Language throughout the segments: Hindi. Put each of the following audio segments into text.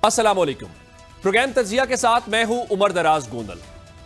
अस्सलामुअलैकुम। प्रोग्राम तजिया के साथ मैं हूं उमर दराज गोंदल।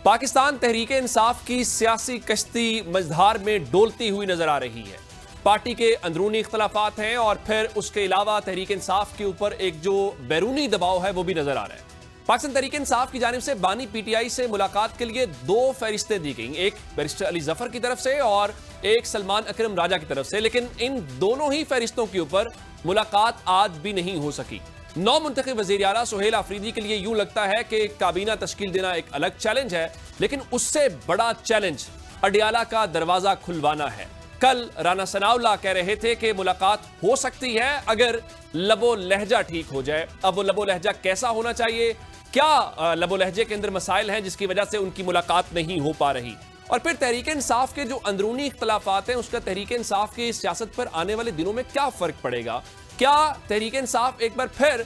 पाकिस्तान तहरीक इंसाफ की सियासी कश्ती मझधार में डोलती हुई नजर आ रही है। पार्टी के अंदरूनी इख्तलाफात हैं और फिर उसके अलावा तहरीक इंसाफ के ऊपर एक जो बैरूनी दबाव है वो भी नजर आ रहा है। पाकिस्तान तहरीक इंसाफ की जानिब से बानी पीटीआई से मुलाकात के लिए 2 फहरिस्तें दी गई, एक बैरिस्टर अली जफर की तरफ से और एक सलमान अकरम राजा की तरफ से, लेकिन इन दोनों ही फहरिस्तों के ऊपर मुलाकात आज भी नहीं हो सकी। नौ मुंतखब वज़ीर आला सुहेल आफरीदी के लिए यूं लगता है कि काबीना तश्कील देना एक अलग चैलेंज है, लेकिन उससे बड़ा चैलेंज अडियाला का दरवाजा खुलवाना है। कल राना सनाउल्लाह कह रहे थे कि मुलाकात हो सकती है अगर लबो लहजा ठीक हो जाए। अब वो लबो लहजा कैसा होना चाहिए, क्या लबो लहजे के अंदर मसाइल हैं जिसकी वजह से उनकी मुलाकात नहीं हो पा रही, और फिर तहरीक इंसाफ के जो अंदरूनी इख्तलाफात हैं उसका तहरीक इंसाफ की सियासत पर आने वाले दिनों में क्या फर्क पड़ेगा। क्या तहरीक इंसाफ एक बार फिर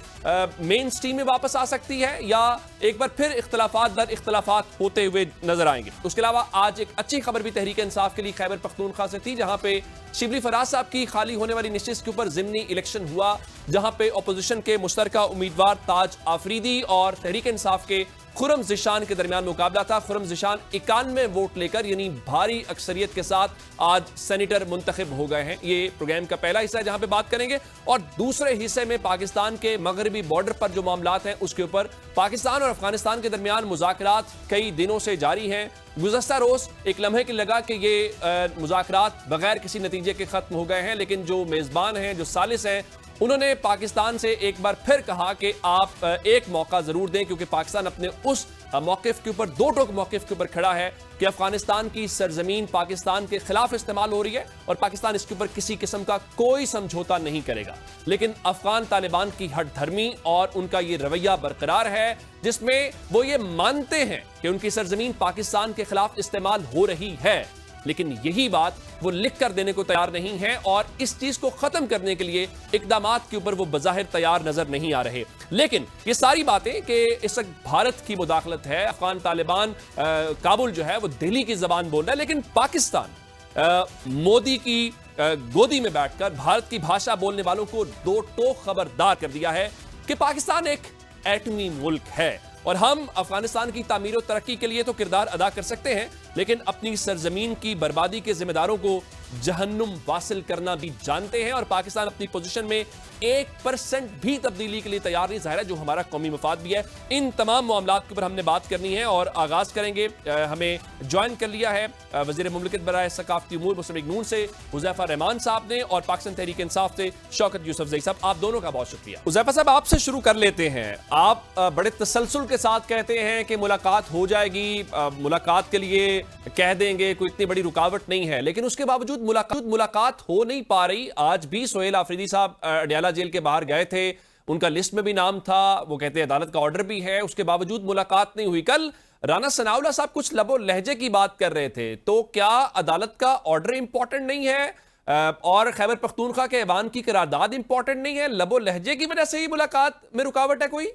मेन स्ट्रीम में वापस आ सकती है या एक बार फिर इख्तलाफात दर इख्तलाफात होते हुए नजर आएंगे। उसके अलावा आज एक अच्छी खबर भी तहरीक इंसाफ के लिए खैबर पख्तूनख्वा से थी, जहां पे शिबली फराज साहब की खाली होने वाली निशिस्त के ऊपर जिमनी इलेक्शन हुआ, जहां पे अपोजिशन के मुश्तरका उम्मीदवार ताज आफरीदी और तहरीक इंसाफ के खुरम ज़िशान के दरमियान मुकाबला था। खुरम ज़िशान 91 वोट लेकर यानी भारी अक्सरियत के साथ आज सेनेटर मुंतखब हो गए हैं। ये प्रोग्राम का पहला हिस्सा है जहां पे बात करेंगे, और दूसरे हिस्से में पाकिस्तान के मगरबी बॉर्डर पर जो मामलात हैं उसके ऊपर पाकिस्तान और अफगानिस्तान के दरमियान मुज़ाकरात कई दिनों से जारी हैं। गुज़श्ता रोज एक लम्हे के लगा कि ये मुज़ाकरात बगैर किसी नतीजे के खत्म हो गए हैं, लेकिन जो मेजबान हैं, जो सालिस हैं, उन्होंने पाकिस्तान से एक बार फिर कहा कि आप एक मौका जरूर दें, क्योंकि पाकिस्तान अपने उस मौकिफ के ऊपर, दो टोक मौकिफ के ऊपर खड़ा है कि अफगानिस्तान की सरजमीन पाकिस्तान के खिलाफ इस्तेमाल हो रही है और पाकिस्तान इसके ऊपर किसी किस्म का कोई समझौता नहीं करेगा। लेकिन अफगान तालिबान की हठधर्मी और उनका ये रवैया बरकरार है, जिसमें वो ये मानते हैं कि उनकी सरजमीन पाकिस्तान के खिलाफ इस्तेमाल हो रही है, लेकिन यही बात वो लिख कर देने को तैयार नहीं है और इस चीज को खत्म करने के लिए इकदामात के ऊपर वो बज़ाहिर तैयार नजर नहीं आ रहे। लेकिन ये सारी बातें कि इस वक्त भारत की मुदाखलत है, अफगान तालिबान काबुल जो है वो दिल्ली की जबान बोल रहा है, लेकिन पाकिस्तान मोदी की गोदी में बैठकर भारत की भाषा बोलने वालों को दो टोक खबरदार कर दिया है कि पाकिस्तान एक एटमी मुल्क है और हम अफगानिस्तान की तामीर और तरक्की के लिए तो किरदार अदा कर सकते हैं, लेकिन अपनी सरजमीन की बर्बादी के जिम्मेदारों को जहन्नुम वासिल करना भी जानते हैं। और पाकिस्तान अपनी पोजीशन में 1% भी तब्दीली के लिए तैयार नहीं, ज़ाहिर है जो हमारा कौमी मफाद भी है। इन तमाम मामलात के ऊपर हमने बात करनी है और आगाज करेंगे। हमें ज्वाइन कर लिया है वज़ीर मुमलिकत बराए सकाफती उमूर मुस्लिम लीग नून से हुज़ैफा रहमान साहब ने, और पाकिस्तान तहरीक इंसाफ से शौकत यूसुफजई साहब। आप दोनों का बहुत शुक्रिया। हुज़ैफा साहब, आपसे शुरू कर लेते हैं। आप बड़े तसलसल के साथ कहते हैं कि मुलाकात हो जाएगी, मुलाकात के लिए कह देंगे, कोई इतनी बड़ी रुकावट नहीं है, लेकिन उसके बावजूद मुलाकात हो नहीं पा रही। आज भी सुहेल आफरीदी साहब अडियाला जेल के बाहर गए थे, उनका लिस्ट में भी नाम था, वो कहते हैं अदालत का ऑर्डर भी है, उसके बावजूद मुलाकात नहीं हुई। कल राना सनाउल्लाह साहब कुछ लबो लहजे की बात कर रहे थे, तो क्या अदालत का ऑर्डर इंपॉर्टेंट नहीं है और खैबर पख्तूनख्वा के ऐवान की करारदाद इंपॉर्टेंट नहीं है? लबो लहजे की वजह से ही मुलाकात में रुकावट है कोई?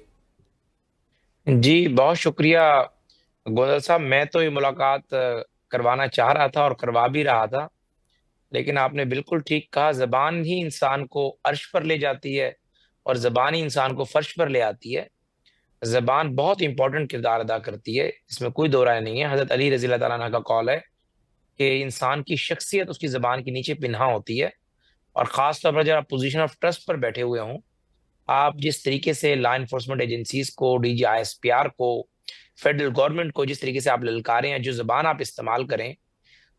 जी बहुत शुक्रिया गोदल साहब। मैं तो ये मुलाकात करवाना चाह रहा था और करवा भी रहा था, लेकिन आपने बिल्कुल ठीक कहा, जबान ही इंसान को अर्श पर ले जाती है और जबान ही इंसान को फर्श पर ले आती है। जबान बहुत इंपॉर्टेंट किरदार अदा करती है, इसमें कोई दो राय नहीं है। हजरत अली रज़ी अल्लाह तआला अन्हु का कौल है कि इंसान की शख्सियत उसकी जबान के नीचे पिन्हा होती है, और खास तौर पर जब आप पोजीशन ऑफ ट्रस्ट पर बैठे हुए हों, आप जिस तरीके से लॉ इन्फोर्समेंट एजेंसीज को, डीजी आईएसपीआर को, फेडरल गवर्नमेंट को जिस तरीके से आप ललकारें हैं, जो जबान आप इस्तेमाल करें,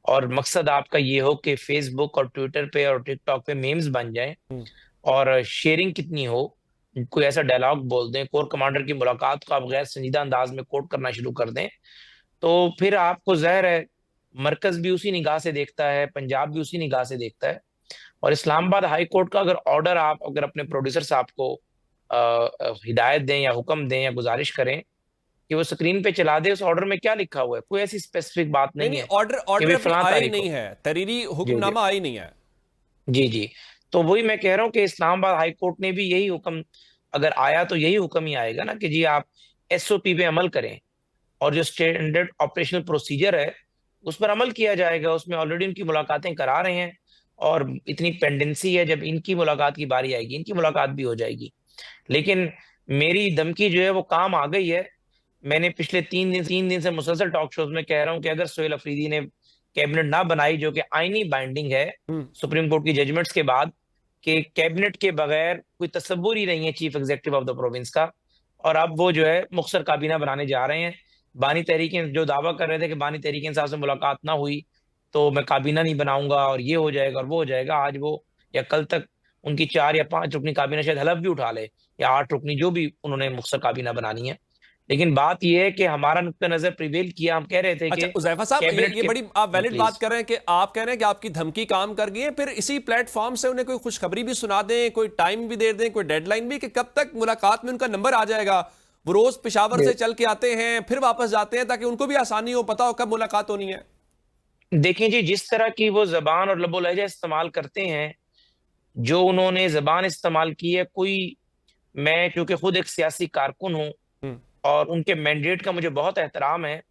और मकसद आपका ये हो कि फेसबुक और ट्विटर पे और टिकटॉक पे मीम्स बन जाएं और शेयरिंग कितनी हो, कोई ऐसा डायलॉग बोल दें, कोर कमांडर की मुलाकात को आप गैर संजीदा अंदाज में कोट करना शुरू कर दें, तो फिर आपको ज़ाहिर है मरकज भी उसी निगाह से देखता है, पंजाब भी उसी निगाह से देखता है। और इस्लामाबाद हाई कोर्ट का अगर ऑर्डर आप अगर अपने प्रोड्यूसर साहब को हिदायत दें या हुक्म दें या गुजारिश करें कि वो स्क्रीन पे चला दे, उस ऑर्डर में क्या लिखा हुआ है, कोई ऐसी स्पेसिफिक बात नहीं नहीं नहीं, है ऑर्डर कि ऑर्डर भाई अभी फलां आया ही तारीख नहीं को। है, तहरीरी जी जी हुक्मनामा आया ही नहीं है। जी जी। तो वही मैं कह रहा हूँ कि इस्लामाबाद हाई कोर्ट ने भी यही हुक्म, अगर आया तो यही हुक्म ही आएगा ना कि जी आप एसओपी पे अमल करें, और जो स्टैंडर्ड ऑपरेशनल प्रोसीजर है उस पर अमल किया जाएगा। उसमें ऑलरेडी उनकी मुलाकातें करा रहे हैं और इतनी पेंडेंसी है, जब इनकी मुलाकात की बारी आएगी इनकी मुलाकात भी हो जाएगी। लेकिन मेरी धमकी जो है वो काम आ गई है। मैंने पिछले 3 दिन से मुसलसल टॉक शोज में कह रहा हूं कि अगर सोहेल अफरीदी ने कैबिनेट ना बनाई, जो कि आईनी बाइंडिंग है हम्म। सुप्रीम कोर्ट की जजमेंट्स के बाद, कि कैबिनेट के बगैर कोई तस्वुर ही नहीं है chief executive of the province का, और अब वो जो है मुख्तसर काबीना बनाने जा रहे हैं। बानी तहरीक जो दावा कर रहे थे कि बानी तहरीक इंसाफ से मुलाकात ना हुई तो मैं काबीना नहीं बनाऊंगा और ये हो जाएगा और वो हो जाएगा, आज वो या कल तक उनकी 4 या 5 रुकनी काबीना शायद हलफ भी उठा ले, या 8 रुकनी, जो भी उन्होंने मुख्तसर काबीना बनानी है। लेकिन बात यह है कि हमारा नुक्ता नजर प्रिवेल किया। हम कह रहे थे अच्छा कि उज़ैफा साहब, कैबिनेट ये के, बड़ी आप वैलिड बात प्लीज, कर रहे हैं कि आप कह रहे हैं कि आपकी धमकी काम कर गई है, फिर इसी प्लेटफॉर्म से उन्हें कोई खुशखबरी भी सुना दें, कोई टाइम भी दे दें, कोई डेडलाइन भी, कि कब तक मुलाकात में उनका नंबर आ जाएगा। वो रोज पेशावर से चल के आते हैं फिर वापस जाते हैं, ताकि उनको भी आसानी हो, पता हो कब मुलाकात होनी है। देखें जी, जिस तरह की वो जबान और लबो लहजा इस्तेमाल करते हैं, जो उन्होंने जबान इस्तेमाल की है, कोई, मैं क्योंकि खुद एक सियासी कारकुन हूं हम्म। और उनके मैंडेट का मुझे बहुत एहतराम है,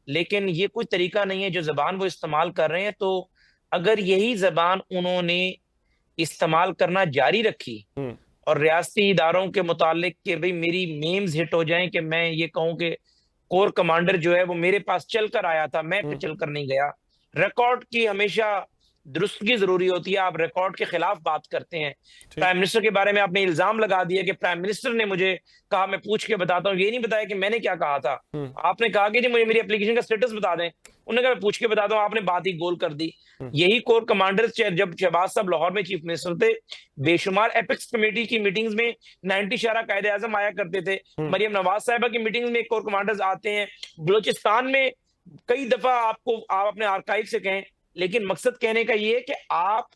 लेकिन ये कोई तरीका नहीं है जो जबान वो इस्तेमाल कर रहे हैं। तो अगर यही जबान उन्होंने इस्तेमाल करना जारी रखी हम्म। और रियासती इदारों के मुतालिक कि भाई मेरी मेम्स हिट हो जाएं, कि मैं ये कहूं कि कोर कमांडर जो है वो मेरे पास चल कर आया था, मैं हम्म। चल कर नहीं गया। रिकॉर्ड की हमेशा दुरुस्तगी जरूरी होती है। आप रिकॉर्ड के खिलाफ बात करते हैं। ठीक। प्राइम मिनिस्टर के बारे में आपने इल्जाम लगा दिया कि प्राइम मिनिस्टर ने मुझे कहा, मैं पूछ के बताता हूँ। ये नहीं बताया कि मैंने क्या कहा था। हम्म। आपने कहा कि जी मुझे मेरी एप्लीकेशन का स्टेटस बता दें, उन्होंने कहा मैं पूछ के बताता हूँ। आपने बात ही गोल कर दी। हम्म। यही कोर कमांडर्स जब शहबाज साहब लाहौर में चीफ मिनिस्टर थे, बेशुमार एपेक्स कमेटी की मीटिंग्स में 90 शारा कायदे आजम आया करते थे। हम्म। मरियम नवाज साहिबा की मीटिंग्स में कोर कमांडर्स आते हैं। बलूचिस्तान में कई दफा, आप अपने आर्काइव से कहें, लेकिन मकसद कहने का ये है कि आप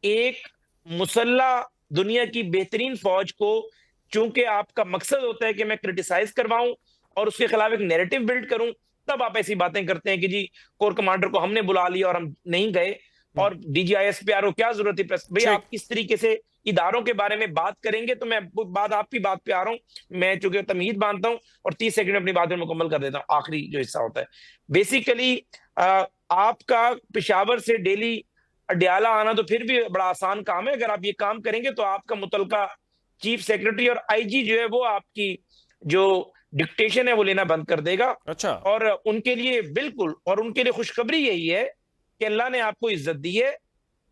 एक मुसल्ला दुनिया की बेहतरीन फौज को, चूंकि आपका मकसद होता है कि मैं क्रिटिसाइज करवाऊं और उसके खिलाफ एक नैरेटिव बिल्ड करूं, तब आप ऐसी बातें करते हैं कि जी कोर कमांडर को हमने बुला लिया और हम नहीं गए, हम्म। और डीजीआईएसपीआर को क्या जरूरत है प्रेस। भाई ठीक। आप किस तरीके से इदारों के बारे में बात करेंगे, तो मैं बात आपकी बात पे आ रहा हूं। मैं चूंकि तमीज बांधता हूं और 30 सेकंड में अपनी बात में मुकम्मल कर देता हूं। आखिरी जो हिस्सा होता है, बेसिकली आपका पेशावर से डेली अडयाला आना तो फिर भी बड़ा आसान काम है। अगर आप ये काम करेंगे तो आपका मुतलका चीफ सेक्रेटरी और आईजी जो है वो आपकी जो डिक्टेशन है वो लेना बंद कर देगा। अच्छा। और उनके लिए बिल्कुल, और उनके लिए खुशखबरी यही है कि अल्लाह ने आपको इज्जत दी है।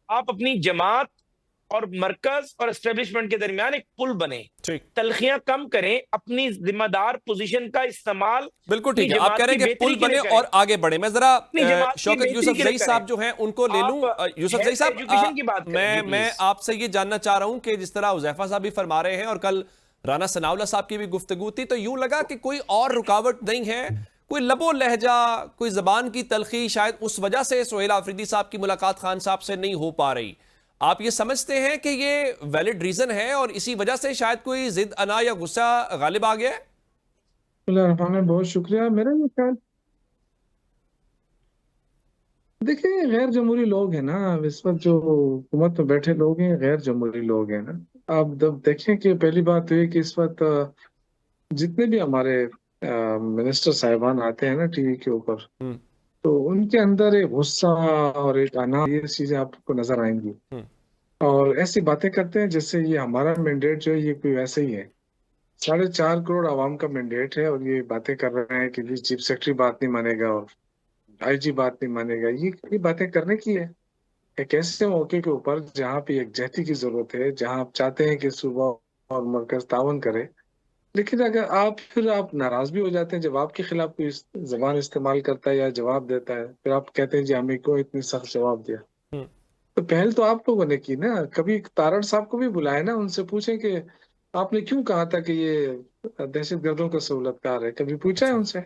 आप अपनी जमात और मरकज और एस्टेब्लिशमेंट के दरमियान एक पुल बने, ठीक। तलखियां कम करें, अपनी जिम्मेदार पोजीशन का इस्तेमाल बिल्कुल अपनी ठीक है, आप जमात कह रहे की हैं कि बेहतरी पुल के बने लिए करें, और आगे बढ़े। मैं जरा अपनी जमात की शौकत बेहतरी यूसुफ के लिए जई करें। साहब जो हैं उनको ले लूं। आप यूसुफ जई हेल्थ साहब, एजुकेशन की बात करें जी, मैं प्लीज। आपसे ये जानना चाह रहा हूं कि जिस तरह उज़ैफा साहब भी फरमा रहे हैं और कल राना सनाउल्लाह साहब की भी गुफ्तगू थी, तो यूं लगा कि कोई और रुकावट नहीं है, कोई लबो लहजा, कोई जबान की तलखी, शायद उस वजह से सोहेल आफरीदी साहब की मुलाकात खान साहब से नहीं हो पा रही। आप ये समझते हैं कि ये वैलिड रीजन है और इसी वजह से शायद कोई जिद अना या गुस्सा गालिब आ गया है? बहुत शुक्रिया। मेरा ये ख्याल, देखिए गैर जमहूरी लोग हैं ना, अब इस वक्त जो हुकूमत में बैठे लोग हैं गैर जमहूरी लोग हैं ना। आप जब देखें कि पहली बात तो ये कि इस वक्त जितने भी हमारे मिनिस्टर साहिबान आते हैं ना टीवी के ऊपर, हम्म। तो उनके अंदर एक गुस्सा और एक अना, ये चीजें आपको नजर आएंगी। हम्म। और ऐसी बातें करते हैं जैसे ये हमारा मैंडेट जो है ये कोई वैसे ही है। 4.5 करोड़ आवाम का मैंडेट है और ये बातें कर रहे हैं कि जी चीफ सेक्रेटरी बात नहीं मानेगा और आईजी बात नहीं मानेगा। ये बातें करने की है एक ऐसे मौके के ऊपर जहाँ पे यकजहती की जरूरत है, जहाँ आप चाहते हैं कि सूबा और मरकज तावन करे। लेकिन अगर आप नाराज भी हो जाते हैं जब आपके खिलाफ कोई जबान इस्तेमाल करता है या जवाब देता है, फिर आप कहते हैं जी हमें क्यों इतनी सख्त जवाब दिया। हम्म। तो पहल तो आप लोगों ने की ना। कभी तारड़ साहब को भी बुलाए ना, उनसे पूछें कि आपने क्यों कहा था कि ये दहशतगर्दों का सहूलतकार है, कभी पूछा है अच्छा। उनसे?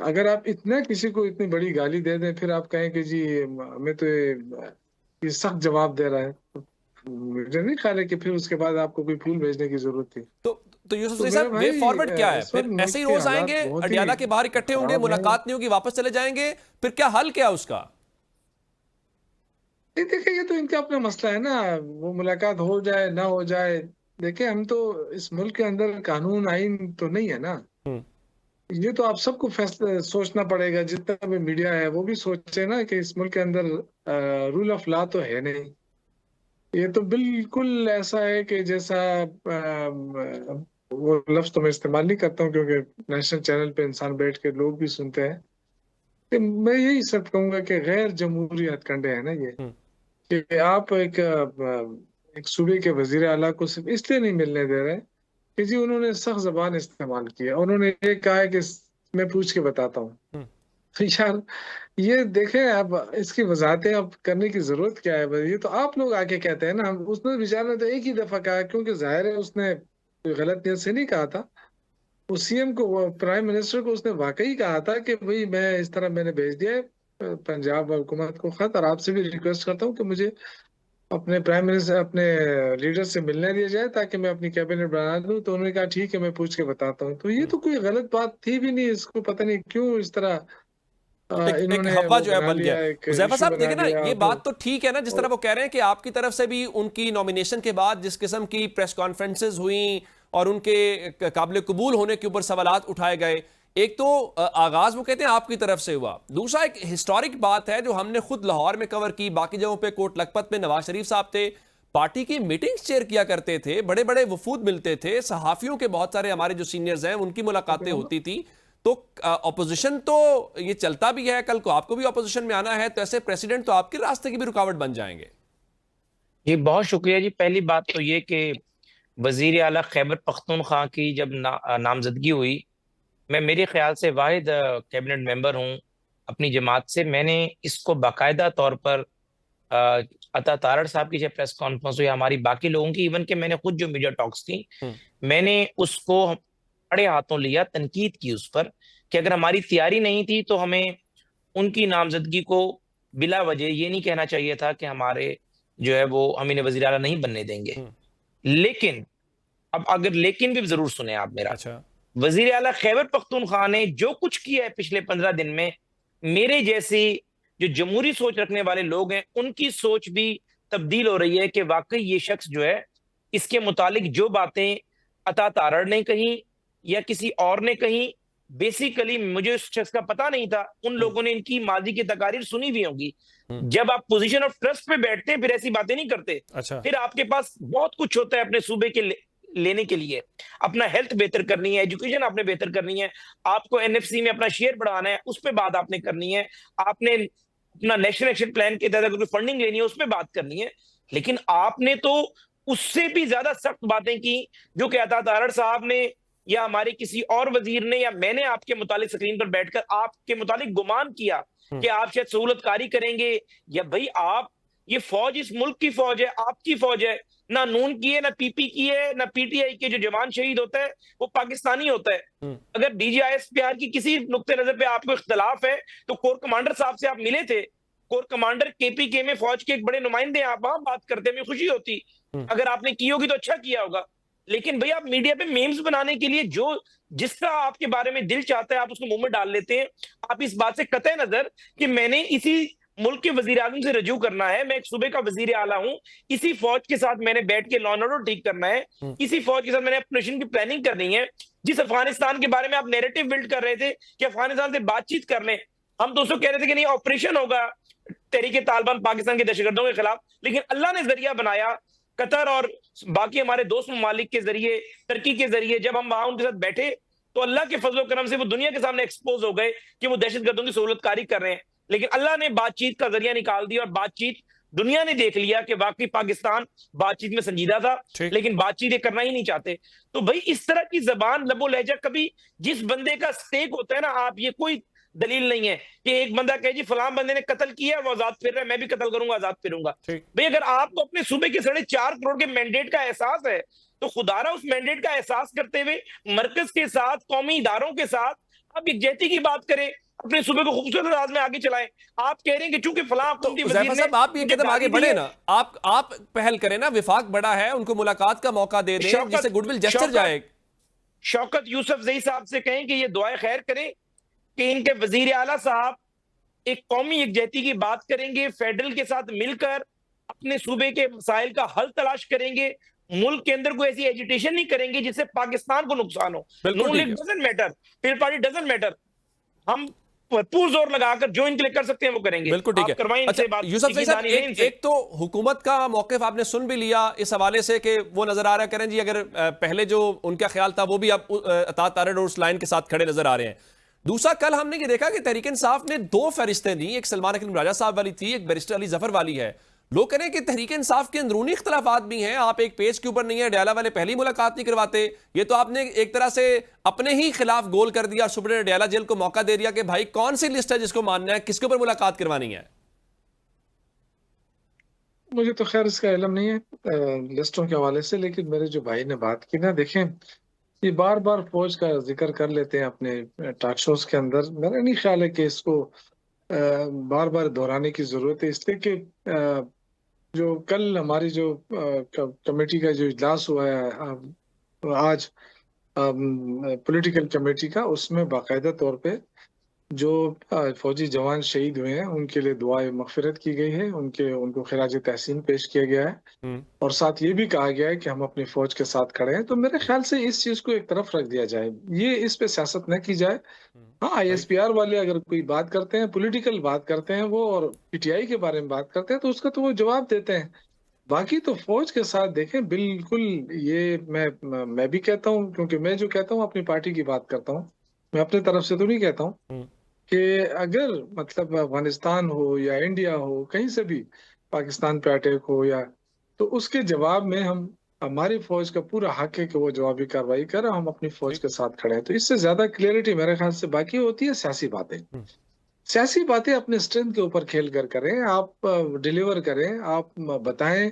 अगर आप इतना किसी को इतनी बड़ी गाली दे दें फिर आप कहें कि जी हमें तो ये सख्त जवाब दे रहा है, तो मुझे नहीं ख्याल है कि फिर उसके बाद आपको कोई फूल भेजने की जरूरत थी। तो यूसुफ तो जई मेरे साहब, वे भाई फॉरवर्ड क्या है? इस वक्त फिर मुल्क ऐसे ही के रोज हालात आएंगे, बहुत ही अडियाला के बाहर इकट्ठे होंगे, खराब हैं। मुलाकात नहीं होगी, वापस चले जाएंगे, फिर क्या हल क्या उसका? नहीं, देखिए ये तो इनका अपना मसला है ना, वो मुलाकात हो जाए ना हो जाए। देखिए हम तो इस मुल्क के अंदर कानून आइन तो नहीं है ना। हम्म। ये तो आप सबको फैसला सोचना पड़ेगा। जितना भी मीडिया है वो भी सोचे ना कि इस मुल्क के अंदर रूल ऑफ लॉ तो है नहीं। ये तो बिल्कुल ऐसा है कि जैसा वो लफ्ज तो मैं इस्तेमाल नहीं करता हूँ क्योंकि नेशनल चैनल पे इंसान बैठ के लोग भी सुनते हैं, कि मैं यही सब कहूंगा कि गैर जमहूरी हथकंडे हैं ना ये, हम्म। कि आप एक सूबे के वजीर आला को सिर्फ इसलिए नहीं मिलने दे रहे कि जी उन्होंने सख्त जबान इस्तेमाल की है, उन्होंने ये कहा है कि मैं पूछ के बताता हूँ। हम्म। तो यार ये देखें, आप इसकी वजाहतें आप करने की जरूरत क्या है भाई? ये तो आप लोग आके कहते हैं ना, हम उसने बेचारे ने तो एक ही दफा कहा, क्योंकि जाहिर है उसने कोई गलत नियत से नहीं कहा था। वो सीएम को, वो प्राइम मिनिस्टर को उसने वाकई कहा था कि भाई मैं इस तरह मैंने भेज दिया है पंजाब हुकूमत को खत, और आपसे भी रिक्वेस्ट करता हूँ कि मुझे अपने प्राइम मिनिस्टर, अपने लीडर से मिलने दिया जाए ताकि मैं अपनी कैबिनेट बना दूं। तो उन्होंने कहा ठीक है मैं पूछ के बताता हूँ। तो ये तो कोई गलत बात थी भी नहीं, इसको पता नहीं क्यों इस तरह एक इन्होंने हवा वो जो है बना बन गया। लिया, एक हुज़ैफा इशू साहब बना देखिए ना, लिया। ये बात तो ठीक है ना, जिस तरह और वो कह रहे हैं कि आपकी तरफ से भी उनकी नॉमिनेशन के बाद जिस किस्म की प्रेस कॉन्फ्रेंसेज हुई और उनके काबिल कबूल होने के ऊपर सवालात उठाए गए, एक तो आगाज वो कहते हैं आपकी तरफ से हुआ, दूसरा एक हिस्टोरिक बात है जो हमने खुद लाहौर में कवर की, बाकी जगहों पे कोट लखपत में नवाज शरीफ साहब थे, पार्टी की मीटिंग्स चेयर किया करते थे, बड़े बड़े वफूद मिलते थे, सहाफियों के बहुत सारे हमारे जो सीनियर्स हैं उनकी मुलाकातें होती थी। तो ऑपोजिशन तो ये चलता भी है, कल को आपको भी ऑपोजिशन में आना है, तो ऐसे प्रेसिडेंट तो आपके रास्ते की भी रुकावट बन जाएंगे। जी बहुत शुक्रिया जी। पहली बात तो ये कि वजीर आला खैबर पख्तूनख्वा की जब नामजदगी हुई, मैं मेरे ख्याल से वाहिद कैबिनेट मेंबर हूँ अपनी जमात से, मैंने इसको बाकायदा तौर पर अ, अता तारड़ साहब की जब प्रेस कॉन्फ्रेंस हुई, हमारी बाकी लोगों की, इवन के मैंने खुद जो मीडिया टॉक्स की, हम्म। मैंने उसको बड़े हाथों लिया, तनकीद की उस पर कि अगर हमारी तैयारी नहीं थी तो हमें उनकी नामजदगी को बिला वजह ये नहीं कहना चाहिए था कि हमारे जो है वो हम इन्हें वजीर आला नहीं बनने देंगे। हम्म। लेकिन अब अगर लेकिन भी जरूर सुने आप मेरा, अच्छा। वजीर आला खैबर पख्तूनख्वा ने जो कुछ किया है पिछले 15 दिन में, मेरे जैसी जो जमहूरी सोच रखने वाले लोग हैं उनकी सोच भी तब्दील हो रही है कि वाकई ये शख्स जो है, इसके मुतालिक जो बातें अता तारड़ ने कही या किसी और ने कही, बेसिकली मुझे उस शख्स का पता नहीं था, उन हम्म। लोगों ने इनकी माजी की तकारीर सुनी भी होंगी। हम्म। जब आप पोजीशन ऑफ ट्रस्ट पे बैठते हैं फिर ऐसी बातें नहीं करते। अच्छा। फिर आपके पास बहुत कुछ होता है अपने सूबे के लेने के लिए, अपना हेल्थ बेहतर करनी है, एजुकेशन आपने बेहतर करनी है, आपको एनएफसी में अपना शेयर बढ़ाना है, उस पर बात आपने करनी है, आपने अपना नेशनल एक्शन प्लान के तहत अगर कोई फंडिंग लेनी है उस पर बात करनी है। लेकिन आपने तो उससे भी ज्यादा सख्त बातें की जो कि अता तारड़ साहब ने या हमारे किसी और वजीर ने या मैंने आपके मुतालिक स्क्रीन पर बैठकर आपके मुतालिक गुमान किया कि आप शायद सहूलतकारी करेंगे, या भाई आप, ये फौज इस मुल्क की फौज है, आपकी फौज है, ना नून की है, ना पीपी की है, ना पीटीआई के जो जवान शहीद होता है वो पाकिस्तानी होता है। हम्म। अगर डीजीआईएसपीआर की किसी नुक्ते नजर पे आपको इख्तलाफ है तो कोर कमांडर साहब से आप मिले थे, कोर कमांडर केपीके में फौज के एक बड़े नुमाइंदे हैं, आप वहां बात करते, हमें खुशी होती। हम्म। अगर आपने की होगी तो अच्छा किया होगा। लेकिन भाई आप मीडिया पे मीम्स बनाने के लिए जो जिसका आपके बारे में दिल चाहता है आप उसको मुंह में डाल लेते हैं। आप इस बात से कतई नजर कि मैंने इसी मुल्क के वजीर आजम से रजू करना है, मैं एक सूबे का वजीर आला हूं, इसी फौज के साथ मैंने बैठ के लॉ एंड ऑर्डर ठीक करना है, इसी फौज के साथ मैंने ऑपरेशन की प्लानिंग करनी है। जिस अफगानिस्तान के बारे में आप नैरेटिव बिल्ड कर रहे थे कि अफगानिस्तान से बातचीत कर लें, हम दोस्तों कह रहे थे कि नहीं ऑपरेशन होगा तहरीके तालिबान पाकिस्तान के दहशतगर्दों के खिलाफ, लेकिन अल्लाह ने जरिया बनाया कतर और बाकी हमारे दोस्त ममालिक के जरिए, तुर्की के जरिए, जब हम वहां उनके साथ बैठे तो अल्लाह के फजल करम से वो दुनिया के सामने एक्सपोज हो गए कि वो दहशतगर्दों की सहूलतकारी कर रहे हैं। लेकिन अल्लाह ने बातचीत का जरिया निकाल दिया और बातचीत दुनिया ने देख लिया कि वाकई पाकिस्तान बातचीत में संजीदा था, लेकिन बातचीत ये करना ही नहीं चाहते। तो भाई इस तरह की जबान लबो लहजा, कभी जिस बंदे का स्टेक होता है ना, आप ये कोई दलील नहीं है कि एक बंदा कहे जी फलां बंदे ने कत्ल किया वो आजाद फिर रहा है, मैं भी कत्ल करूंगा आजाद फिरूंगा। भाई अगर आपको अपने सूबे के 4.5 करोड़ के मैंडेट का एहसास है तो खुदारा उस मैंडेट का एहसास करते हुए मरकज के साथ, कौमी इदारों के साथ आप यकजहती की बात करें, अपने सूबे को खूबसूरत अंदाज में आगे चलाएं। आप कह रहे हैं कि चूंकि फलां तो साहब आप ये कदम आगे बढ़े ना, आप पहल करें ना, विफाक बड़ा है, उनको मुलाकात का मौका दे दें जिससे गुडविल जेस्चर जाए। शौकत यूसुफ जई साहब से कहें कि ये दुआए खैर करें कि इनके वजीर आला साहब एक कौमी यकजहती की बात करेंगे, फेडरल के साथ मिलकर अपने सूबे के मसाइल का हल तलाश करेंगे, मुल्क के अंदर कोई ऐसी एजिटेशन नहीं करेंगे जिससे पाकिस्तान को नुकसान हो। Noon League doesn't matter, People Party doesn't matter, हम भरपूर जोर लगाकर जो इनके लिए कर सकते हैं वो करेंगे। बिल्कुल ठीक आप है। करवाएं अच्छा इनसे बात, यूसुफ सईद साहब, यकीनदानी नहीं इनसे। एक तो हुकूमत का मौक़िफ़ आपने सुन भी लिया इस हवाले से कि वो नजर आ रहा है, करें जी अगर पहले जो उनका ख्याल था वो भी अब अतात तारड़ और उस लाइन के साथ खड़े नजर आ रहे हैं। दूसरा, कल हमने ये देखा कि तहरीक इंसाफ ने 2 फहरिस्तें दी, एक सलमान अकरम राजा साहब वाली थी, एक बैरिस्टर अली जफर वाली है। लोग कह रहे हैं कि तहरीक इंसाफ के अंदरूनी इख्तलाफात भी हैं, आप एक पेज के ऊपर नहीं है, डयाला वाले पहली मुलाकात नहीं करवाते, ये तो आपने एक तरह से अपने ही खिलाफ गोल कर दिया, सुप्रीम डयाला जेल को मौका दे दिया कि भाई कौन सी लिस्ट है जिसको मानना है, किसके ऊपर मुलाकात करवानी है। मुझे तो खैर इसका इल्म नहीं है लिस्टों के हवाले से, लेकिन मेरे जो भाई ने बात की ना, देखें ये बार बार फौज का जिक्र कर लेते हैं अपने टॉक शोज के अंदर। मेरा नहीं ख्याल है कि इसको बार बार दोहराने की जरूरत है, इसलिए कि जो कल हमारी जो कमेटी का जो इजलास हुआ है आज पॉलिटिकल कमेटी का, उसमें बाकायदा तौर पे जो फौजी जवान शहीद हुए हैं उनके लिए दुआए मगफिरत की गई है, उनको खिराज तहसीन पेश किया गया है, और साथ ये भी कहा गया है कि हम अपनी फौज के साथ खड़े हैं। तो मेरे ख्याल से इस चीज को एक तरफ रख दिया जाए, ये इस पे सियासत न की जाए। हाँ, ISPR वाले अगर कोई बात करते हैं, पॉलिटिकल बात करते हैं वो, और PTI के बारे में बात करते हैं, तो उसका तो वो जवाब देते हैं। बाकी तो फौज के साथ देखें, बिल्कुल ये मैं भी कहता हूँ, क्योंकि मैं जो कहता हूँ अपनी पार्टी की बात करता हूँ, मैं अपनी तरफ से तो नहीं कहता हूँ कि अगर मतलब अफगानिस्तान हो या इंडिया हो, कहीं से भी पाकिस्तान पे अटैक हो, या तो उसके जवाब में हमारी फौज का पूरा हक है कि वो जवाबी कार्रवाई करे, हम अपनी फौज के साथ खड़े हैं। तो इससे ज्यादा क्लियरिटी मेरे ख्याल से बाकी होती है सियासी बातें। सियासी बातें अपने स्ट्रेंथ के ऊपर खेल कर करें, आप डिलीवर करें, आप बताएं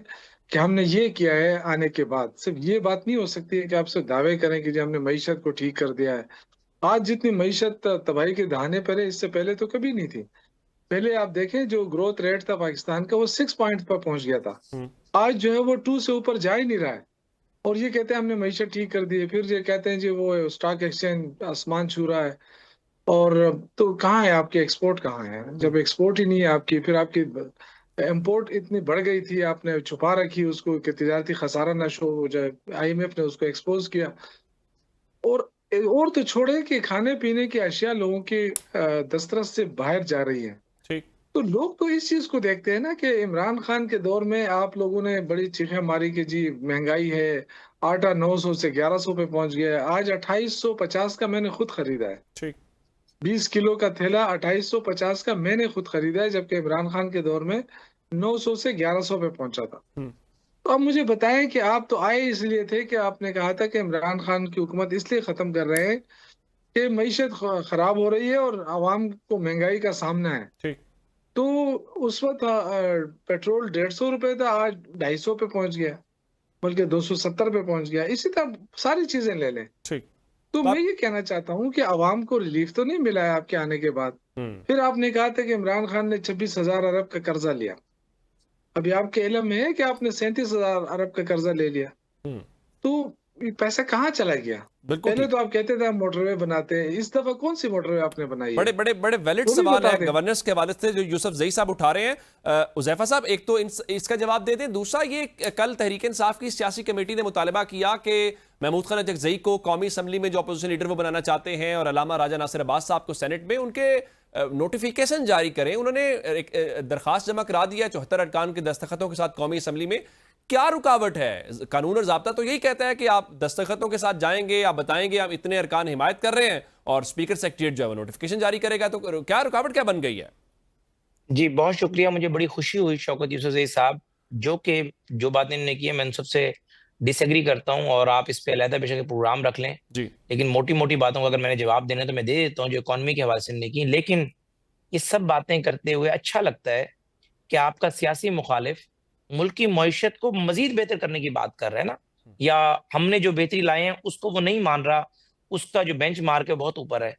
कि हमने ये किया है। आने के बाद सिर्फ ये बात नहीं हो सकती है कि आप सिर्फ दावे करें कि जी हमने मईशत को ठीक कर दिया है। आज जितनी मईशत तबाही के दहाने पर है, इससे पहले तो कभी नहीं थी। पहले आप देखें जो ग्रोथ रेट था पाकिस्तान का, वो 6 पॉइंट पर पहुंच गया था। आज जो है वो 2 से ऊपर जा ही नहीं रहा है, और ये कहते हैं हमने मईशत ठीक कर दी है, फिर ये कहते हैं जी वो स्टॉक एक्सचेंज आसमान छू रहा है। और तो कहाँ है आपके एक्सपोर्ट, कहाँ है? जब एक्सपोर्ट ही नहीं है आपकी, फिर आपकी इम्पोर्ट इतनी बढ़ गई थी, आपने छुपा रखी उसको कि तिजारती खसारा ना शो हो जाए, IMF ने उसको एक्सपोज किया। और तो छोड़े कि खाने पीने की अशिया लोगों की दस्तरस से बाहर जा रही है। ठीक। तो लोग तो इस चीज को देखते हैं ना कि इमरान खान के दौर में आप लोगों ने बड़ी चीखें मारी कि जी महंगाई है, आटा 900 से 1100 पे पहुंच गया है। आज 2850 का मैंने खुद खरीदा है। ठीक। 20 किलो का थैला 2850 का मैंने खुद खरीदा है, जबकि इमरान खान के दौर में 900 से 1100 पे पहुंचा था। तो अब मुझे बताएं कि आप तो आए इसलिए थे कि आपने कहा था कि इमरान खान की हुकूमत इसलिए खत्म कर रहे हैं कि मईशत खराब हो रही है और आवाम को महंगाई का सामना है। ठीक। तो उस वक्त पेट्रोल 150 रुपए था, आज 250 पे पहुंच गया, बल्कि 270 पे पहुंच गया। इसी तरह सारी चीजें ले लें। ठीक। तो मैं ये कहना चाहता हूँ कि आवाम को रिलीफ तो नहीं मिला है आपके आने के बाद। फिर आपने कहा था कि इमरान खान ने 26,000 अरब का कर्जा लिया। अभी आपके इल्म में है कि आपने 37,000 अरब का कर्जा ले लिया। तो ये पैसा कहाँ चला गया? पहले तो आप कहते थे हम मोटरवे बनाते हैं, इस दफा कौन सी मोटरवे आपने बनाई है? बड़े बड़े बड़े वैलिड सवाल है गवर्नेंस के हवाले से जो यूसुफ जई साहब उठा रहे हैं। उज़ैफा साहब, एक तो इसका जवाब दे दें। दूसरा, ये कल तहरीक इंसाफ की सियासी कमेटी ने मुतालबा किया कि महमूद खान अजगज़ई को कौमी असम्बली में जो अपोजिशन लीडर वो बनाना चाहते हैं, और अलामा राजा नासिर अब्बास साहब को सेनेट में उनके नोटिफिकेशन जारी करें। उन्होंने एक दरखास्त जमा करा दिया 74 अरकान के दस्तखतों के साथ कौमी असम्बली में। क्या रुकावट है? कानून और ज़ाब्ता तो यही कहता है कि आप दस्तखतों के साथ जाएंगे, आप बताएंगे हम इतने अरकान हिमायत कर रहे हैं, और स्पीकर सेक्रेटरीट जो है वो नोटिफिकेशन जारी करेगा। तो क्या रुकावट क्या बन गई है? जी बहुत शुक्रिया, मुझे बड़ी खुशी हुई शौकत यूसुफ जई साहब जो बातें इन्होंने की है मैं उन सबसे डिसएग्री करता हूं, और आप इस पे अलहदा बेशक प्रोग्राम रख लें जी। लेकिन मोटी मोटी बातों का अगर मैंने जवाब देना तो मैं दे देता हूं जो इकोनॉमी के हवाले से इन्होंने की। लेकिन ये सब बातें करते हुए अच्छा लगता है कि आपका सियासी मुखालिफ मुल्क की मईशत को मजीद बेहतर करने की बात कर रहा है ना, या हमने जो बेहतरी लाए हैं उसको वो नहीं मान रहा, उसका जो बेंच मार्क है बहुत ऊपर है।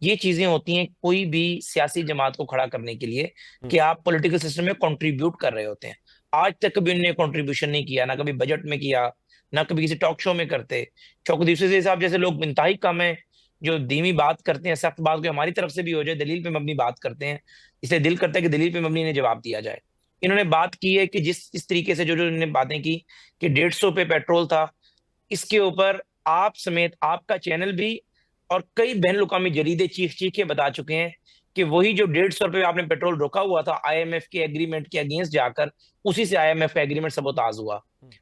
ये चीजें होती हैं कोई भी सियासी जमात को खड़ा करने के लिए कि आप पॉलिटिकल सिस्टम में कंट्रीब्यूट कर रहे होते हैं। आज तक कभी उन्होंने कंट्रीब्यूशन नहीं किया, ना कभी बजट में किया, ना कभी किसी टॉक शो में करते। शौकत यूसुफ जई साहब जैसे लोग इंतहाई कम है जो धीमी बात करते हैं, सख्त बात को हमारी तरफ से भी हो जाए, दलील पे मबनी बात करते हैं, इसलिए दिल करता है कि दलील पे मबनी इन्हें जवाब दिया जाए। इन्होंने बात की है कि इस तरीके से जो इन्होंने बातें की कि 150 पे पेट्रोल था, इसके ऊपर आप समेत आपका चैनल भी और कई बैन अवी जरीदे चीख चीख के बता चुके हैं कि वही जो 150 रुपये आपने पेट्रोल रोका हुआ था आईएमएफ के एग्रीमेंट के अगेंस्ट जाकर, उसी से आईएमएफ का एग्रीमेंट सबोताज हुआ।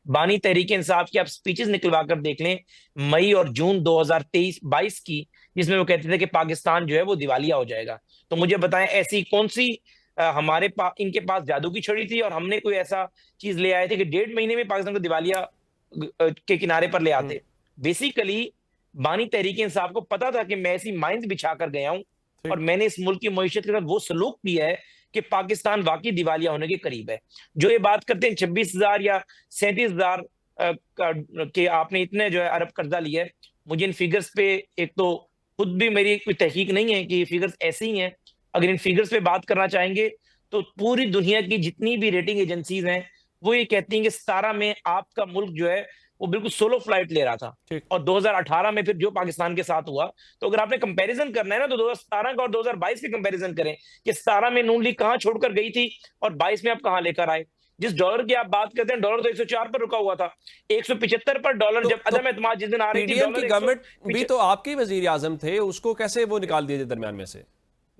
बानी तहरीक इंसाफ की आप स्पीचेस निकलवा कर देख लें मई और जून 2023-22 की, जिसमें वो कहते थे कि पाकिस्तान जो है वो दिवालिया हो जाएगा। तो मुझे बताएं ऐसी कौन सी हमारे पास इनके पास जादू की छड़ी थी और हमने कोई ऐसा चीज ले आए थे कि 1.5 महीने में पाकिस्तान को दिवालिया के किनारे पर ले आते। बेसिकली बानी तहरीक इंसाफ को पता था कि मैं ऐसी माइंस बिछा कर गया हूं और मैंने इस मुल्क की मईशत के साथ वो सलूक किया है कि पाकिस्तान वाकई दिवालिया होने के करीब है। जो ये बात करते हैं 26,000 या 37,000 के आपने इतने जो है अरब कर्जा लिया है, मुझे इन फिगर्स पे एक तो खुद भी मेरी कोई तहकीक नहीं है कि ये फिगर्स ऐसे ही हैं। अगर इन फिगर्स पे बात करना चाहेंगे तो पूरी दुनिया की जितनी भी रेटिंग एजेंसीज हैं वो ये कहती हैं कि 17 में आपका मुल्क जो है वो बिल्कुल सोलो फ्लाइट ले रहा था, और 2018 में फिर जो पाकिस्तान के साथ हुआ। तो अगर आपने कंपैरिजन करना है ना तो 2017 का और 2022 के कंपैरिजन करें कि 17 में नून लीग कहां छोड़कर गई थी और 22 में आप कहां लेकर आए। जिस डॉलर की आप बात करते हैं, डॉलर तो 104 पर रुका हुआ था, 175 पर डॉलर जब अदम एतमाद जिस दिन आ रही थी, पीडीएम की गवर्नमेंट भी तो आपके वजीर आजम थे, उसको कैसे वो निकाल दिए दरमियान में से?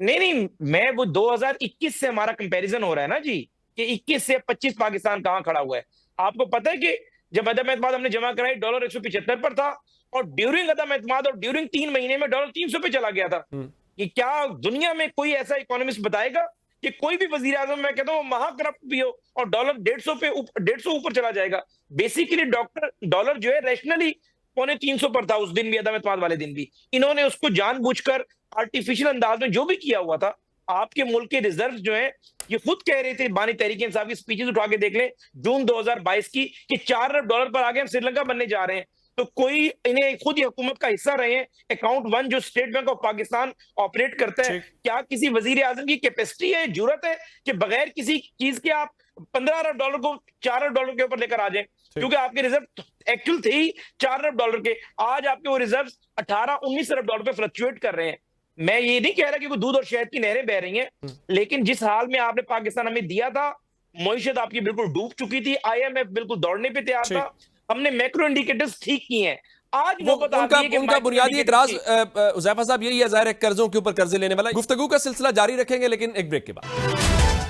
नहीं, मैं वो 2021 से हमारा कंपैरिजन हो रहा है ना जी, कि 21 से 25 पाकिस्तान कहां खड़ा हुआ है। आपको पता है कि जब अदम एतमाद हमने जमा कराई डॉलर 175 पर था, और ड्यूरिंग अदम एतमाद और ड्यूरिंग 3 महीने में डॉलर 300 पे चला गया था। कि क्या दुनिया में कोई ऐसा इकोनॉमिस्ट बताएगा कि कोई भी वजीर आजम, मैं कहता हूँ महा करप्ट भी हो और डॉलर 150 ऊपर चला जाएगा? बेसिकली डॉलर जो है रैशनली 250 पर था उस दिन भी, अदम एतमाद वाले दिन भी। इन्होंने उसको जानबूझकर आर्टिफिशियल अंदाज में जो भी किया हुआ था। आपके मुल्क के रिजर्व जो है, ये खुद कह रहे थे, बानी तहरीक इंसाफ की स्पीचेस उठा के देख लें जून 2022 की, कि 4 अरब डॉलर पर आगे हम श्रीलंका बनने जा रहे हैं। तो कोई इन्हें खुद ही हुकूमत का हिस्सा रहे हैं। अकाउंट 1 जो state bank of Pakistan operate करता है, क्या किसी वजीर आजम की कैपेसिटी है, जरूरत है कि बगैर किसी चीज के आप 15 अरब डॉलर को 4 अरब डॉलर के ऊपर लेकर आ जाए? क्योंकि आपके रिजर्व एक्चुअल थे ही 4 अरब डॉलर के, आज आपके वो रिजर्व 18-19 अरब डॉलर पे फ्लक्चुएट कर रहे हैं। मैं ये नहीं कह रहा कि कोई दूध और शहद की नहरें बह रही हैं, लेकिन जिस हाल में आपने पाकिस्तान हमें दिया था, मईशत आपकी बिल्कुल डूब चुकी थी, आईएमएफ बिल्कुल दौड़ने पे तैयार था, हमने मैक्रो इंडिकेटर्स ठीक किए हैं। आज वो उनका बुनियादी इतराज हुज़ैफा साहब यही है, ज़ाहिर है कर्जों के ऊपर कर्जे लेने वाला। गुफ्तगू का सिलसिला जारी रखेंगे लेकिन एक ब्रेक के बाद।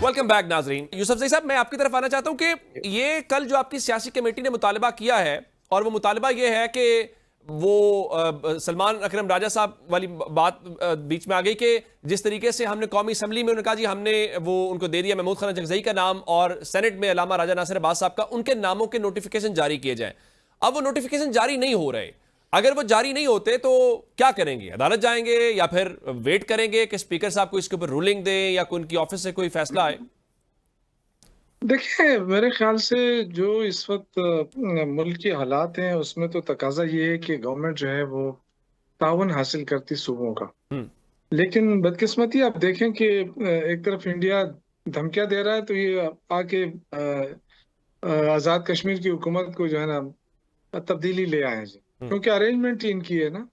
वेलकम बैक नाजरीन। यूसुफजई साहब, मैं आपकी तरफ आना चाहता हूं कि ये कल जो आपकी सियासी कमेटी ने मुतालबा किया है, और वो मुतालबा ये है कि वो सलमान अकरम राजा साहब वाली बात बीच में आ गई कि जिस तरीके से हमने कौमी असम्बली में उन्होंने कहा जी हमने वो उनको दे दिया महमूद खान जगज़ई का नाम, और सेनेट में अल्लामा राजा नासिर अब्बास साहब का, उनके नामों के नोटिफिकेशन जारी किए जाएं। अब वो नोटिफिकेशन जारी नहीं हो रहे। अगर वो जारी नहीं होते तो क्या करेंगे? अदालत जाएंगे या फिर वेट करेंगे कि स्पीकर साहब को इसके ऊपर रूलिंग दें या उनकी ऑफिस से कोई फैसला आए? देखिए, मेरे ख्याल से जो इस वक्त मुल्क की हालात हैं उसमें तो तकाजा ये है कि गवर्नमेंट जो है वो ताउन हासिल करती सूबों का। लेकिन बदकिस्मती आप देखें कि एक तरफ इंडिया धमकियां दे रहा है, तो ये आके आज़ाद कश्मीर की हुकूमत को जो है ना तब्दीली ले आए जी, क्योंकि अरेंजमेंट ही इनकी है ना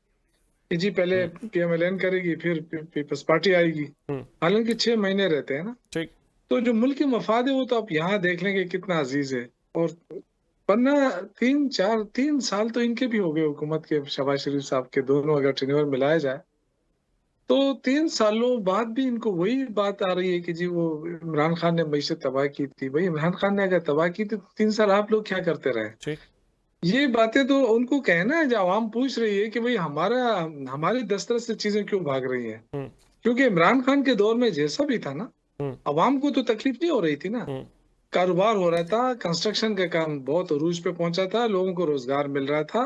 कि जी पहले PMLN करेगी, फिर पीपल्स पार्टी आएगी। हालांकि 6 महीने रहते हैं ना। ठीक। तो जो मुल्क की मफाद है वो तो आप यहाँ देख लेंगे कितना अजीज है। और वरना 3 साल तो इनके भी हो गए हुकूमत के, शहबाज शरीफ साहब के, दोनों अगर टेन्योर मिलाया जाए तो 3 सालों बाद भी इनको वही बात आ रही है कि जी वो इमरान खान ने मईशत तबाह की थी। भाई इमरान खान ने अगर तबाह की तो 3 साल आप लोग क्या करते रहे? ये बातें तो उनको कहना है, जो आवाम पूछ रही है कि भाई हमारी दस्तरस से चीजें क्यों भाग रही हैं? क्योंकि इमरान खान के दौर में जैसा भी था ना, अवाम को तो तकलीफ नहीं हो रही थी ना, कारोबार हो रहा था, कंस्ट्रक्शन का काम बहुत अरूज पे पहुंचा था, लोगों को रोजगार मिल रहा था।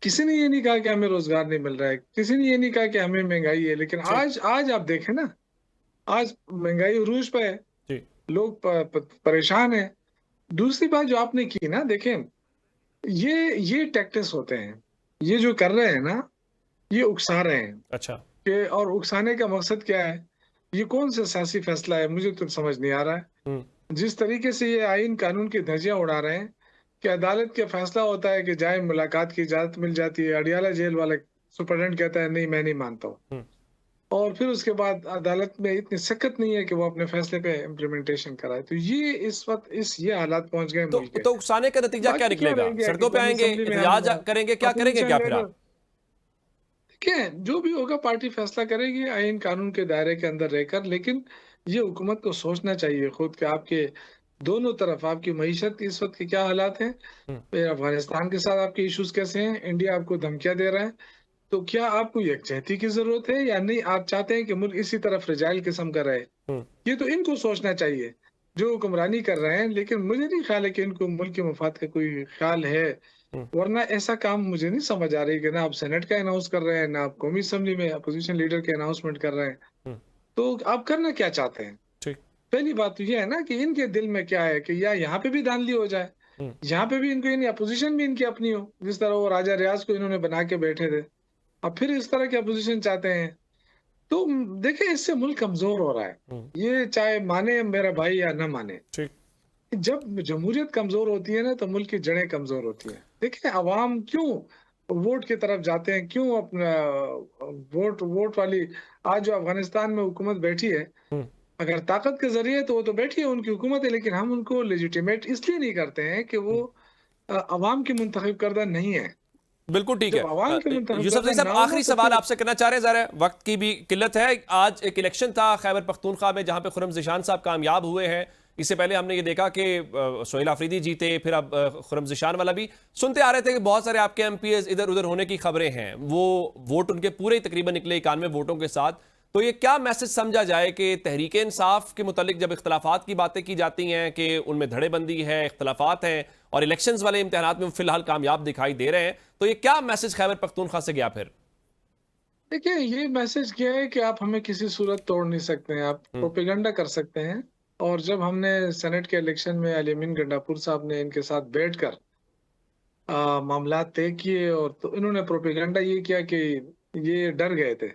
किसी ने ये नहीं कहा कि हमें रोजगार नहीं मिल रहा है, किसी ने ये नहीं कहा कि हमें महंगाई है। लेकिन आज आप देखें ना, आज महंगाई अरूज पे है, लोग परेशान है। दूसरी बात जो आपने की ना, देखें ये टैक्टिक्स होते हैं, ये जो कर रहे हैं ना, ये उकसा रहे हैं। अच्छा। कि और उकसाने का मकसद क्या है? ये कौन सा सियासी फैसला है? मुझे तो समझ नहीं आ रहा है। जिस तरीके से ये आईन कानून की धज्जियां उड़ा रहे हैं कि अदालत का फैसला होता है कि जाए, मुलाकात की इजाजत मिल जाती है, अडियाला जेल वाला सुपरिटेंडेंट कहता है नहीं मैं नहीं मानता हूँ, और फिर उसके बाद अदालत में इतनी सख्त नहीं है कि वो अपने फैसले पे इम्प्लीमेंटेशन कराए। तो ये इस वक्त ये हालात पहुंच गए मुल्क के। तो उकसाने का नतीजा क्या निकलेगा? सड़कों पे आएंगे, एहतजाज करेंगे, क्या फिर आप? क्या जो भी होगा पार्टी फैसला करेगी आईन कानून के दायरे के अंदर रहकर, लेकिन ये हुकूमत को सोचना चाहिए खुद कि आपके दोनों तरफ आपकी मईशत की इस वक्त के क्या हालात हैं, हम्म, फिर अफगानिस्तान के साथ आपके इश्यूज कैसे हैं, इंडिया आपको धमकियां दे रहा है, तो क्या आपको यकजहती की जरूरत है या नहीं, आप चाहते हैं कि मुल्क इसी तरफ फ्रेजाइल किस्म का रहे? हम्म, ये तो इनको सोचना चाहिए जो हुक्मरानी कर रहे हैं, लेकिन मुझे नहीं ख्याल है कि इनको मुल्क के मफाद का कोई ख्याल है। हम्म, वरना ऐसा काम मुझे नहीं समझ आ रही कि ना आप सेनेट का अनाउंस कर रहे हैं, ना आप कौमी असेंबली में अपोजिशन लीडर के अनाउंसमेंट कर रहे हैं, हम्म, तो आप करना क्या चाहते हैं? ठीक। पहली बात तो ये है ना कि इनके दिल में क्या है कि या यहाँ पे भी धांधली हो जाए, हम्म, यहाँ पे भी इनको यानी अपोजिशन भी इनकी अपनी हो, जिस तरह वो राजा रियाज को इन्होंने बना के बैठे थे, अब फिर इस तरह की अपोजिशन चाहते हैं, तो देखिए इससे मुल्क कमजोर हो रहा है। हम्म, ये चाहे माने मेरा भाई या न माने, ठीक। जब जमहूरियत कमजोर होती है ना तो मुल्क की जड़ें कमजोर होती हैं। देखिए अवाम क्यों वोट की तरफ जाते हैं, क्यों अपना वोट वोट वाली आज जो अफगानिस्तान में हुकूमत बैठी है, हम्म, अगर ताकत के जरिए तो वो तो बैठी है, उनकी हुकूमत है, लेकिन हम उनको लेजिटिमेट इसलिए नहीं करते हैं कि वो हम्म, अवाम की मुंतखब करदा नहीं है। बिल्कुल ठीक है। जब अवाम की मुंतखब यूसुफ करदा जई साहब, ना होगा आखिरी तो सवाल फिर आपसे करना चाह रहे हैं, ज़रा वक्त की भी किल्लत है। आज एक इलेक्शन था खैबर पख्तूनख्वा में जहां पे खुर्रम ज़िशान साहब कामयाब हुए हैं। इससे पहले हमने ये देखा कि सोहेल आफरीदी जीते, फिर अब खुर्रम ज़िशान वाला भी सुनते आ रहे थे कि बहुत सारे आपके एमपीएस इधर उधर होने की खबरें हैं। वो वोट उनके पूरे तकरीबन निकले 91 वोटों के साथ। तो ये क्या मैसेज समझा जाए कि तहरीक इंसाफ के मुतालिक जब इख्तलाफात की बातें की जाती हैं कि उनमें धड़ेबंदी है, इख्तलाफात हैं, और इलेक्शंस वाले इम्तिहानात में फिलहाल कामयाब दिखाई दे रहे हैं, तो ये क्या मैसेज खैबर पख्तूनख्वा से गया फिर? देखिए ये मैसेज क्या है कि आप हमें किसी सूरत तोड़ नहीं सकते हैं, आप हम्म, प्रोपेगेंडा कर सकते हैं। और जब हमने सेनेट के इलेक्शन में अली अमीन गंडापुर साहब ने इनके साथ बैठकर मामला तय किए, और तो इन्होंने प्रोपेगेंडा ये किया कि ये डर गए थे।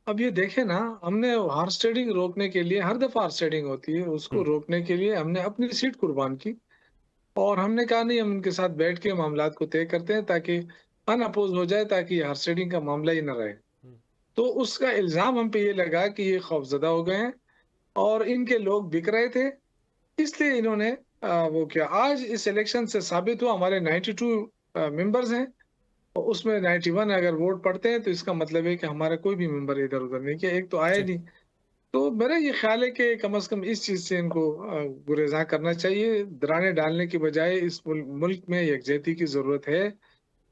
अब ये देखें ना, हमने हॉर्स ट्रेडिंग रोकने के लिए, हर दफा हॉर्स ट्रेडिंग होती है, उसको हम्म, रोकने के लिए हमने अपनी सीट कुर्बान की, और हमने कहा नहीं हम उनके साथ बैठ के मामलात को तय करते हैं ताकि अनअपोज हो जाए, ताकि हॉर्स ट्रेडिंग का मामला ही न रहे। हम्म, तो उसका इल्जाम हम पे ये लगा कि ये खौफजदा हो गए हैं और इनके लोग बिक रहे थे, इसलिए इन्होंने वो किया। आज इस इलेक्शन से साबित हुआ हमारे 92 मेंबर्स हैं, और उसमें 91 अगर वोट पड़ते हैं तो इसका मतलब है कि हमारा कोई भी मेंबर इधर उधर नहीं किया, एक तो आया जी। नहीं। तो मेरा ये ख्याल है कि कम से कम इस चीज से इनको गुरेजा करना चाहिए, दराने डालने की बजाय इस मुल्क में यकजहती की जरूरत है,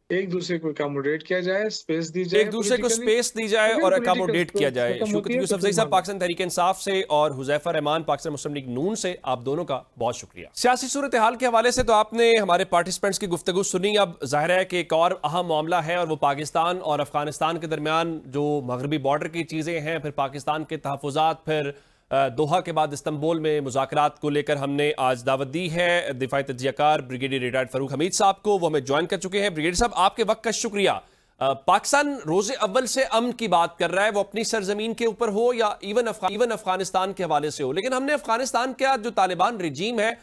एक दूसरे को अकोमोडेट किया जाए, स्पेस दी एक जाए दूसरे को पॉलिटिकली। स्पेस दी जाए अगर और पॉलिटिकल अकोमोडेट किया स्पेस जाए। खत्म होती शुक्रिया है तो यूसुफ फिर जई साहब मामला पाकिस्तान तहरीक इंसाफ से, और हुजैफा रहमान पाकिस्तान मुस्लिम लीग नून से, आप दोनों का बहुत शुक्रिया। सियासी सूरत हाल के हवाले से तो आपने हमारे पार्टिसिपेंट्स की गुफ्तगू सुनी। अब जाहिर है कि एक और अहम मामला है, और वो पाकिस्तान और अफगानिस्तान के दरमियान जो मगरबी बॉर्डर की चीज़ें हैं, फिर पाकिस्तान के तहफ़्फ़ुज़ात, फिर दोहा के बाद इस्तंबुल में मुज़ाकरात को लेकर हमने आज दावत दी है दिफाई तज्ज़ियाकार ब्रिगेडियर रिटायर्ड फ़रूक हमीद साहब को। वो हमें ज्वाइन कर चुके हैं। ब्रिगेडियर साहब, आपके वक्त का शुक्रिया। पाकिस्तान रोज़े अव्वल से अमन की बात कर रहा है, वो अपनी सरजमीन के ऊपर हो या इवन अफगानिस्तान के हवाले से हो, लेकिन हमने अफगानिस्तान का जो तालिबान रजीम है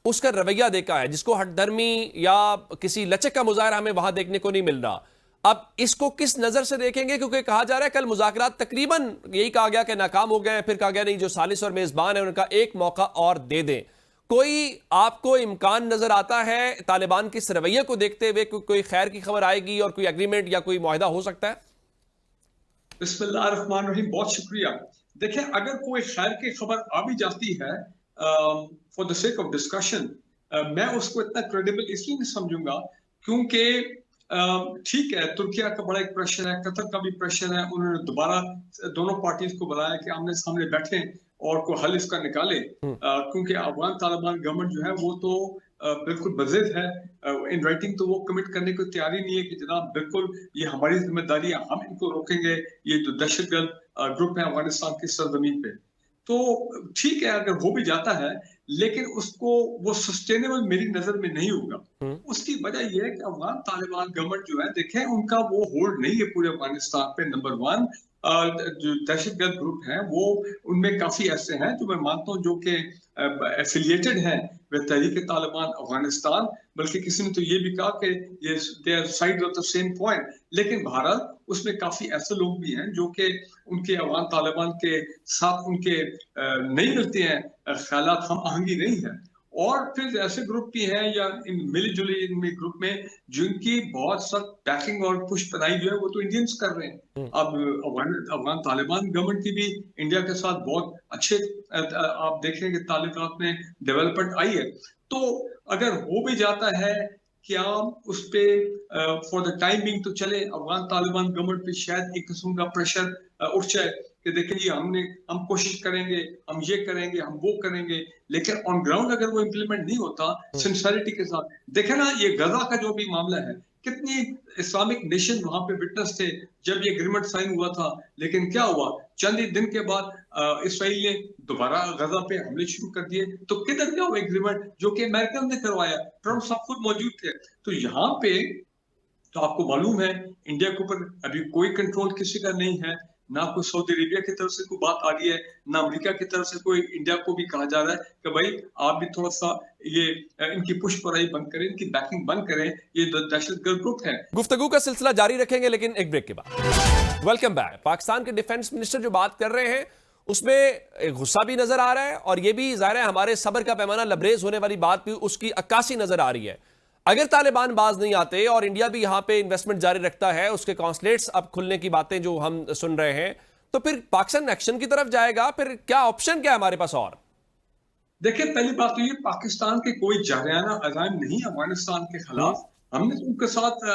उसका रवैया देखा है, जिसको हटधर्मी या किसी लचक का मुजाहरा हमें वहां देखने को नहीं मिल रहा। अब इसको किस नजर से देखेंगे, क्योंकि कहा जा रहा है कल मुज़ाकरात तकरीबन यही कहा गया कि नाकाम हो गए, फिर कहा गया नहीं जो सालिस और मेजबान है उनका एक मौका और दे दें। कोई आपको इम्कान नजर आता है तालिबान के इस रवैये को देखते हुए कोई खैर की खबर आएगी और कोई एग्रीमेंट या कोई मुआहदा हो सकता है? बिस्मिल्लाहिर्रहमानिर्रहीम, बहुत शुक्रिया। देखिए, अगर कोई खैर की खबर आ भी जाती है for the sake of discussion, मैं उसको इतना क्रेडिबल इसलिए नहीं समझूंगा क्योंकि ठीक है, तुर्किया का बड़ा एक प्रेशर है, कतर का भी प्रेशर है, उन्होंने दोबारा दोनों पार्टीज को बुलाया कि आमने सामने बैठे और कोई हल इसका निकाले, क्योंकि अफगान तालिबान गवर्नमेंट जो है वो तो बिल्कुल बज़िद है, इन राइटिंग तो वो कमिट करने को तैयार ही नहीं है कि जनाब बिल्कुल ये हमारी जिम्मेदारी है, हम इनको रोकेंगे, ये जो दहशतगर्द ग्रुप है अफगानिस्तान की सरजमीन पे। तो ठीक है अगर हो भी जाता है, लेकिन उसको वो सस्टेनेबल मेरी नजर में नहीं होगा। उसकी वजह यह है कि अफगान तालिबान गवर्नमेंट जो है, देखें उनका वो होल्ड नहीं है पूरे अफगानिस्तान पे। नंबर वन, जो दहशतगर्द ग्रुप हैं वो उनमें काफी ऐसे हैं जो मैं मानता हूँ जो कि एफिलिएटेड हैं विद तहरीक तालिबान अफगानिस्तान, बल्कि किसी ने तो ये भी कहा कि ये they are side of the same point. लेकिन भारत उसमें काफी ऐसे लोग भी हैं जो कि उनके अफगान तालिबान के साथ उनके नहीं मिलते हैं ख्यालात, हम आहंगी नहीं है। और फिर ऐसे ग्रुप भी हैं या इन मिली जुली इनमें ग्रुप में जिनकी बहुत सख्त बैकिंग और पुश बनाई जो है वो तो इंडियंस कर रहे हैं। अब अफगान तालिबान गवर्नमेंट की भी इंडिया के साथ बहुत अच्छे आप देख रहे हैं कि ताल्लुकात में डेवलपमेंट आई है। तो अगर हो भी जाता है क्या उस पे फॉर द टाइम बिंग तो चले अफगान तालिबान गवर्नमेंट पे शायद एक किस्म का प्रेशर उठ जाए कि देखिए हम कोशिश करेंगे, हम ये करेंगे, हम वो करेंगे, लेकिन ऑन ग्राउंड अगर वो इम्प्लीमेंट नहीं होता सिंसियरिटी के साथ। देखे ना ये गजा का जो भी मामला है, कितनी इस्लामिक नेशन वहां पे विटनेस थे जब ये एग्रीमेंट साइन हुआ था, लेकिन क्या हुआ चंद ही दिन के बाद इसराइल ने दोबारा गजा पे हमले शुरू कर दिए। तो किधर गया वो एग्रीमेंट जो कि अमेरिका ने करवाया, ट्रम्प साहब खुद मौजूद थे। तो यहाँ पे तो आपको मालूम है इंडिया के ऊपर अभी कोई कंट्रोल किसी का नहीं है, ना कोई सऊदी अरेबिया की तरफ से कोई बात आ रही है, ना अमेरिका की तरफ से कोई इंडिया को भी कहा जा रहा है कि भाई आप भी थोड़ा सा ये इनकी पुष्पराई बंद करें, इनकी बैकिंग बंद करें, ये दहशतगर्द ग्रुप है। गुफ्तगू का सिलसिला जारी रखेंगे लेकिन एक ब्रेक के बाद। Welcome back. पाकिस्तान के डिफेंस मिनिस्टर जो बात कर रहे हैं उसमें गुस्सा भी नजर आ रहा है और यह भी जाहिर है हमारे सब्र का पैमाना लबरेज होने वाली बात भी उसकी अक्कासी नजर आ रही है। अगर तालिबान बाज नहीं आते और इंडिया भी यहां पे इन्वेस्टमेंट जारी रखता है, उसके कॉन्सुलेट्स अब खुलने की बातें जो हम सुन रहे हैं, तो फिर पाकिस्तान एक्शन की तरफ जाएगा। फिर क्या ऑप्शन क्या है हमारे पास? और देखिए पहली बात तो ये पाकिस्तान के कोई जारियाना अज़ाइम नहीं अफगानिस्तान के खिलाफ। हमने तो उनके साथ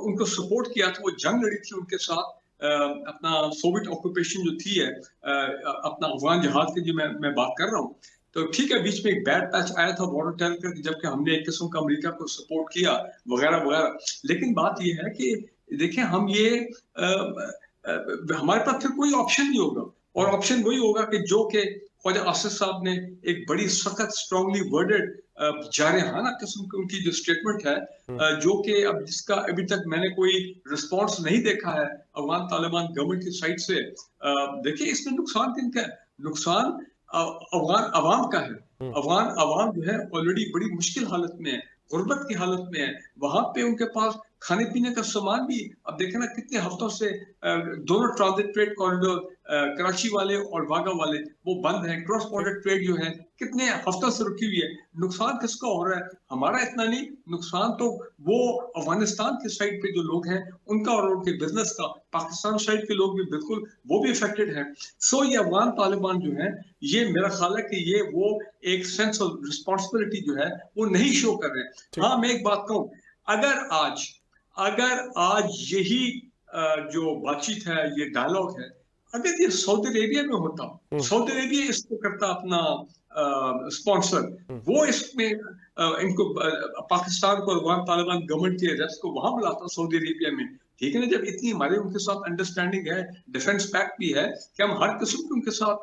उनको सपोर्ट किया था, वो जंग लड़ी थी उनके साथ। अपना सोवियत ऑक्यूपेशन जो थी अपना अफगान जहाज की जो मैं बात कर रहा हूँ, तो ठीक है बीच में एक बैड पैच आया था बॉर्डर टेल कर, जबकि हमने एक किस्म का अमेरिका को सपोर्ट किया वगैरह वगैरह। लेकिन बात यह है कि देखें हम ये हमारे पास फिर कोई ऑप्शन नहीं होगा, और ऑप्शन वही होगा कि जो कि ख्वाजा आसिफ साहब ने एक बड़ी सख्त स्ट्रांगली वर्डेड जारहाना किस्म की उनकी जो स्टेटमेंट है, जो कि अब जिसका अभी तक मैंने कोई रिस्पॉन्स नहीं देखा है अफगान तालिबान गवर्नमेंट की साइड से। देखिए इसमें नुकसान किनका है? नुकसान अफगान अवाम का है। अफगान अवाम जो है ऑलरेडी बड़ी मुश्किल हालत में है, गुर्बत की हालत में है। वहां पे उनके पास खाने पीने का सामान भी, अब देखे ना कितने हफ्तों से दोनों ट्रांजिट ट्रेड कॉरिडोर कराची वाले और वाघा वाले वो बंद है। क्रॉस बॉर्डर ट्रेड जो है कितने हफ्तों से रुकी हुई है। नुकसान किसका हो रहा है? हमारा इतना नहीं, नुकसान तो वो अफगानिस्तान की साइड पे जो लोग हैं उनका और उनके बिजनेस का। पाकिस्तान साइड के लोग भी बिल्कुल वो भी अफेक्टेड है। सो ये अफगान तालिबान जो है, ये मेरा ख्याल है कि ये वो एक सेंस ऑफ रिस्पॉन्सिबिलिटी जो है वो नहीं शो कर रहे। हाँ मैं एक बात कहूँ, अगर आज यही जो बातचीत है, ये डायलॉग है, अगर ये सऊदी अरेबिया में होता, सऊदी अरेबिया इसको करता अपना स्पॉन्सर, वो इसमें इनको पाकिस्तान को अफगान तालिबान गवर्नमेंट के अरेस्ट को वहां बुलाता सऊदी अरेबिया में, ठीक है ना। जब इतनी हमारे उनके साथ अंडरस्टैंडिंग है, डिफेंस पैक्ट भी है कि हम हर किस्म के उनके साथ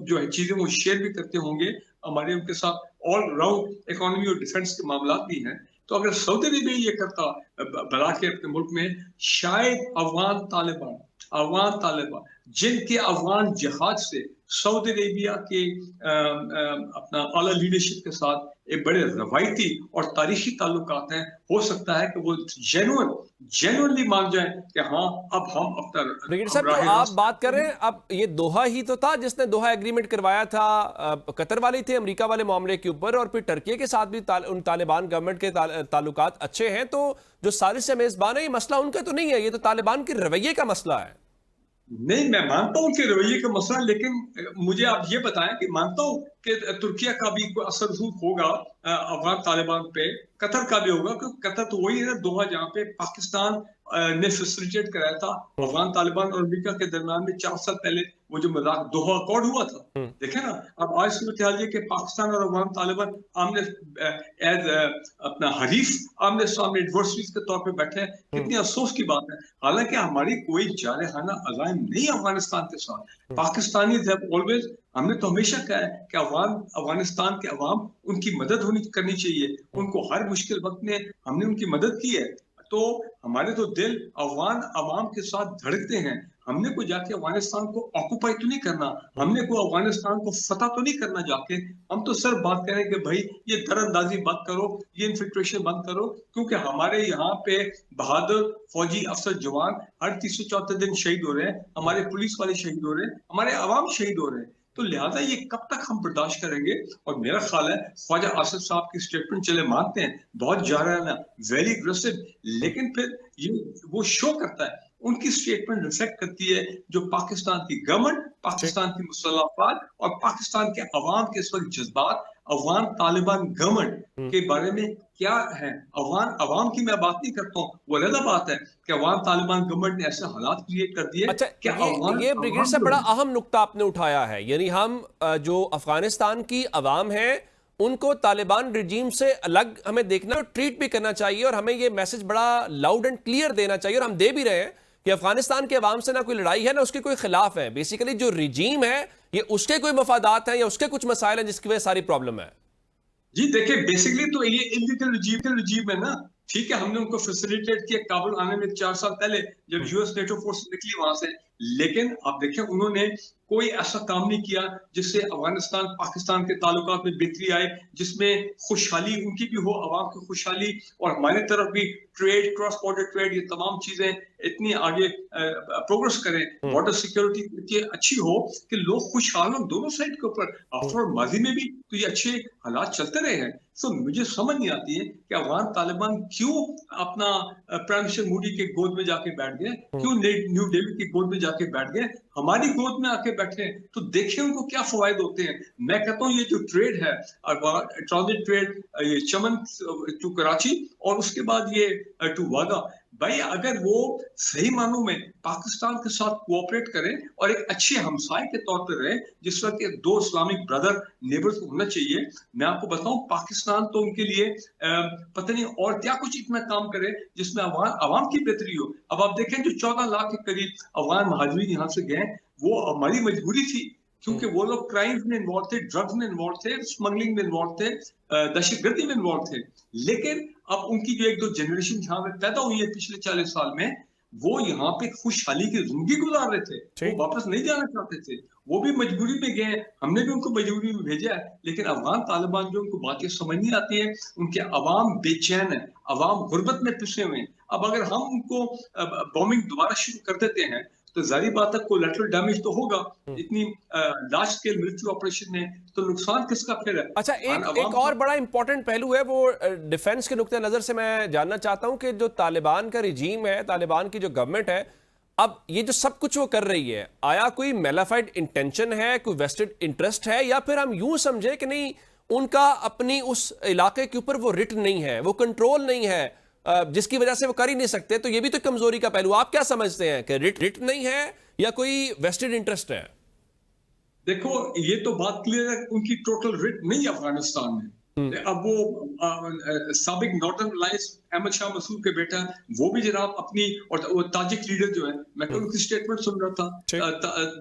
जो है चीजें वो शेयर भी करते होंगे, हमारे उनके साथ ऑल राउंड इकोनॉमी और डिफेंस के मामला भी हैं। तो अगर सऊदी अरेबिया ये करता बला के अपने मुल्क में, शायद अफगान तालिबान जिनके अफगान जहाज से सऊदी अरेबिया के अपना आला लीडरशिप के साथ एक बड़े रवायती और तारीखी ताल्लुकात हैं, हो सकता है कि वो जेन्युइनली मान जाएं कि हाँ अब हम अपना। ब्रिगेडियर साहब तो आप बात कर रहे हैं, अब ये दोहा ही तो था जिसने दोहा एग्रीमेंट करवाया था, कतर वाले थे अमेरिका वाले मामले के ऊपर, और फिर टर्की के साथ भी उन तालिबान गवर्नमेंट के ताल्लुकात अच्छे हैं। तो जो साजिश से मेजबान है, ये मसला उनका तो नहीं है, ये तो तालिबान के रवैये का मसला है। नहीं, मैं मानता हूँ कि रवैये का मसला, लेकिन मुझे आप ये बताएं कि मानता हूँ कि तुर्किया का भी कोई असर होगा अफगान तालिबान पे, कतर का भी होगा, क्योंकि कतर तो वही है ना दोहा जहाँ पे पाकिस्तान ने फैसिलिटेट कराया था अफगान तालिबान और अमेरिका के दरमियान में 4 साल पहले वो जो मजाक दोहा अकॉर्ड हुआ था। देखे ना अब आज सूरत हाल ये कि पाकिस्तान और अफगान तालिबान आमने एज अपना हरीफ आमने सामने एडवर्सरीज के तौर पे बैठे हैं। कितनी अफसोस की बात है। हालांकि हमारी कोई जारहाना अज़ाइम नहीं अफगानिस्तान के साथ। पाकिस्तानी ऑलवेज, हमने तो हमेशा कहा है कि अफगानिस्तान के अवाम उनकी मदद करनी चाहिए, उनको हर मुश्किल वक्त में हमने उनकी मदद की है। तो हमारे तो दिल अफगान अवाम के साथ धड़कते हैं। हमने को जाके अफगानिस्तान को ऑक्युपाई तो नहीं करना, हमने को अफगानिस्तान को फतह तो नहीं करना जाके। हम तो सिर्फ बात करें कि भाई ये दरअंदाजी बंद करो, ये इन्फिल्ट्रेशन बंद करो, क्योंकि हमारे यहाँ पे बहादुर फौजी अफसर जवान हर तीसरे चौथे दिन शहीद हो रहे हैं, हमारे पुलिस वाले शहीद हो रहे हैं, हमारे अवाम शहीद हो रहे हैं। तो लिहाजा ये कब तक हम बर्दाश्त करेंगे? और मेरा ख्याल है ख्वाजा आसिफ साहब की स्टेटमेंट चले मानते हैं, बहुत जारहाना, वेरी एग्रेसिव, लेकिन फिर ये वो शो करता है, उनकी स्टेटमेंट रिफ्लेक्ट करती है जो पाकिस्तान की गवर्नमेंट, पाकिस्तान की मुसल्लह अफवाज और पाकिस्तान के अवाम के इस वक्त जज्बात, अफगान तालिबान गवर्नमेंट के बारे में क्या है। अवाम की मैं बात नहीं करता हूँ, वो अलग बात है कि अफगान तालिबान गवर्नमेंट ने ऐसे हालात क्रिएट कर दिए अच्छा, कि ये ब्रिगेड से बड़ा अहम नुक्ता आपने उठाया है, यानी हम जो अफगानिस्तान की अवाम है उनको तालिबान रिजीम से अलग हमें देखना और ट्रीट भी करना चाहिए, और हमें ये मैसेज बड़ा लाउड एंड क्लियर देना चाहिए, और हम दे भी रहे हैं कि अफगानिस्तान के अवाम से ना कोई लड़ाई है ना उसके कोई खिलाफ है। बेसिकली जो रिजीम है ये उसके कोई मफादात हैं या उसके कुछ मसाइल हैं जिसकी वजह सारी प्रॉब्लम है। जी देखिए, बेसिकली तो ये इलीगल रिजीम है ना, ठीक है, हमने उनको फैसिलिटेट किया काबुल आने में 4 साल पहले जब यूएस नेटो फोर्स निकली वहां से, लेकिन आप देखें उन्होंने कोई ऐसा काम नहीं किया जिससे अफगानिस्तान पाकिस्तान के ताल्लुकात में बेहतरी आए, जिसमें खुशहाली उनकी भी हो, अवाम की खुशहाली, और हमारी तरफ भी ट्रेड, क्रॉस बॉर्डर ट्रेड, ये तमाम चीजें इतनी आगे प्रोग्रेस करें, बॉर्डर सिक्योरिटी इतनी अच्छी हो कि लोग खुशहाल हो दोनों साइड के ऊपर। आफ्टर माजी में भी तो ये अच्छे हालात चलते रहे हैं। तो मुझे समझ नहीं आती है कि अफगान तालिबान क्यों अपना प्राइम मिनिस्टर मोदी के गोद में जाके बैठ गए, क्यों न्यू दिल्ली की गोद में जाके बैठ गए, हमारी गोद में आके बैठे, तो देखिए उनको क्या फवायद होते हैं। मैं कहता हूँ ये जो ट्रेड है, ट्रांजिट ट्रेड, ये चमन टू कराची और उसके बाद ये टू वागा, भाई अगर वो सही मानों में पाकिस्तान के साथ कोऑपरेट करें और एक अच्छे हमसाए के तौर पर रहे, जिस वक्त दो इस्लामिक ब्रदर नेबर्स होना चाहिए। मैं आपको बताऊं पाकिस्तान तो उनके लिए पता नहीं और क्या कुछ इतना काम करे जिसमें अवाम की बेहतरी हो। अब आप देखें जो 14 लाख के करीब अफगान महाजरीन यहाँ से गए, वो हमारी मजबूरी थी, क्योंकि वो लोग क्राइम्स में इन्वॉल्व थे, ड्रग्स में इन्वॉल्व थे, स्मगलिंग में इन्वॉल्व थे, दहशतगर्दी में इन्वॉल्व थे। लेकिन अब उनकी जो 1-2 जनरेशन यहाँ पे पैदा हुई है पिछले 40 साल में, वो यहाँ पे खुशहाली की जिंदगी गुजार रहे थे, वो वापस नहीं जाना चाहते थे, वो भी मजबूरी में गए, हमने भी उनको मजबूरी में भेजा है। लेकिन अफगान तालिबान जो उनको बातें समझ नहीं आती है, उनके अवाम बेचैन है, अवाम गुर्बत में पिसे हुए हैं। अब अगर हम उनको बॉम्बिंग दोबारा शुरू कर देते हैं तो जाहिर बात है कोलैटरल डैमेज तो होगा, इतनी लार्ज स्केल मिलिट्री ऑपरेशन में, तो नुकसान किसका फिर है। अच्छा, एक और बड़ा इंपॉर्टेंट पहलू है, वो डिफेंस के नुक्ते नजर से मैं जानना चाहता हूं कि जो तालिबान का रिजीम है, तालिबान की जो गवर्नमेंट है, अब ये जो सब कुछ वो कर रही है, आया कोई मेलाफाइड इंटेंशन है, कोई वेस्टेड इंटरेस्ट है, या फिर हम यूं समझे कि नहीं उनका अपनी उस इलाके के ऊपर वो रिट नहीं है, वो कंट्रोल नहीं है, जिसकी वजह से वो कर ही नहीं सकते। तो ये भी तो कमजोरी का पहलू। आप क्या समझते हैं कि रिट नहीं है या कोई वेस्टेड इंटरेस्ट है? देखो ये तो बात क्लियर है, उनकी टोटल रिट नहीं है अफगानिस्तान में। अब वो साबिक नॉर्दर्न अलायंस अहमद शाह मसूद के बेटा, वो भी जनाब अपनी, और वो ताजिक लीडर जो है, मैं कल उनकी स्टेटमेंट सुन रहा था,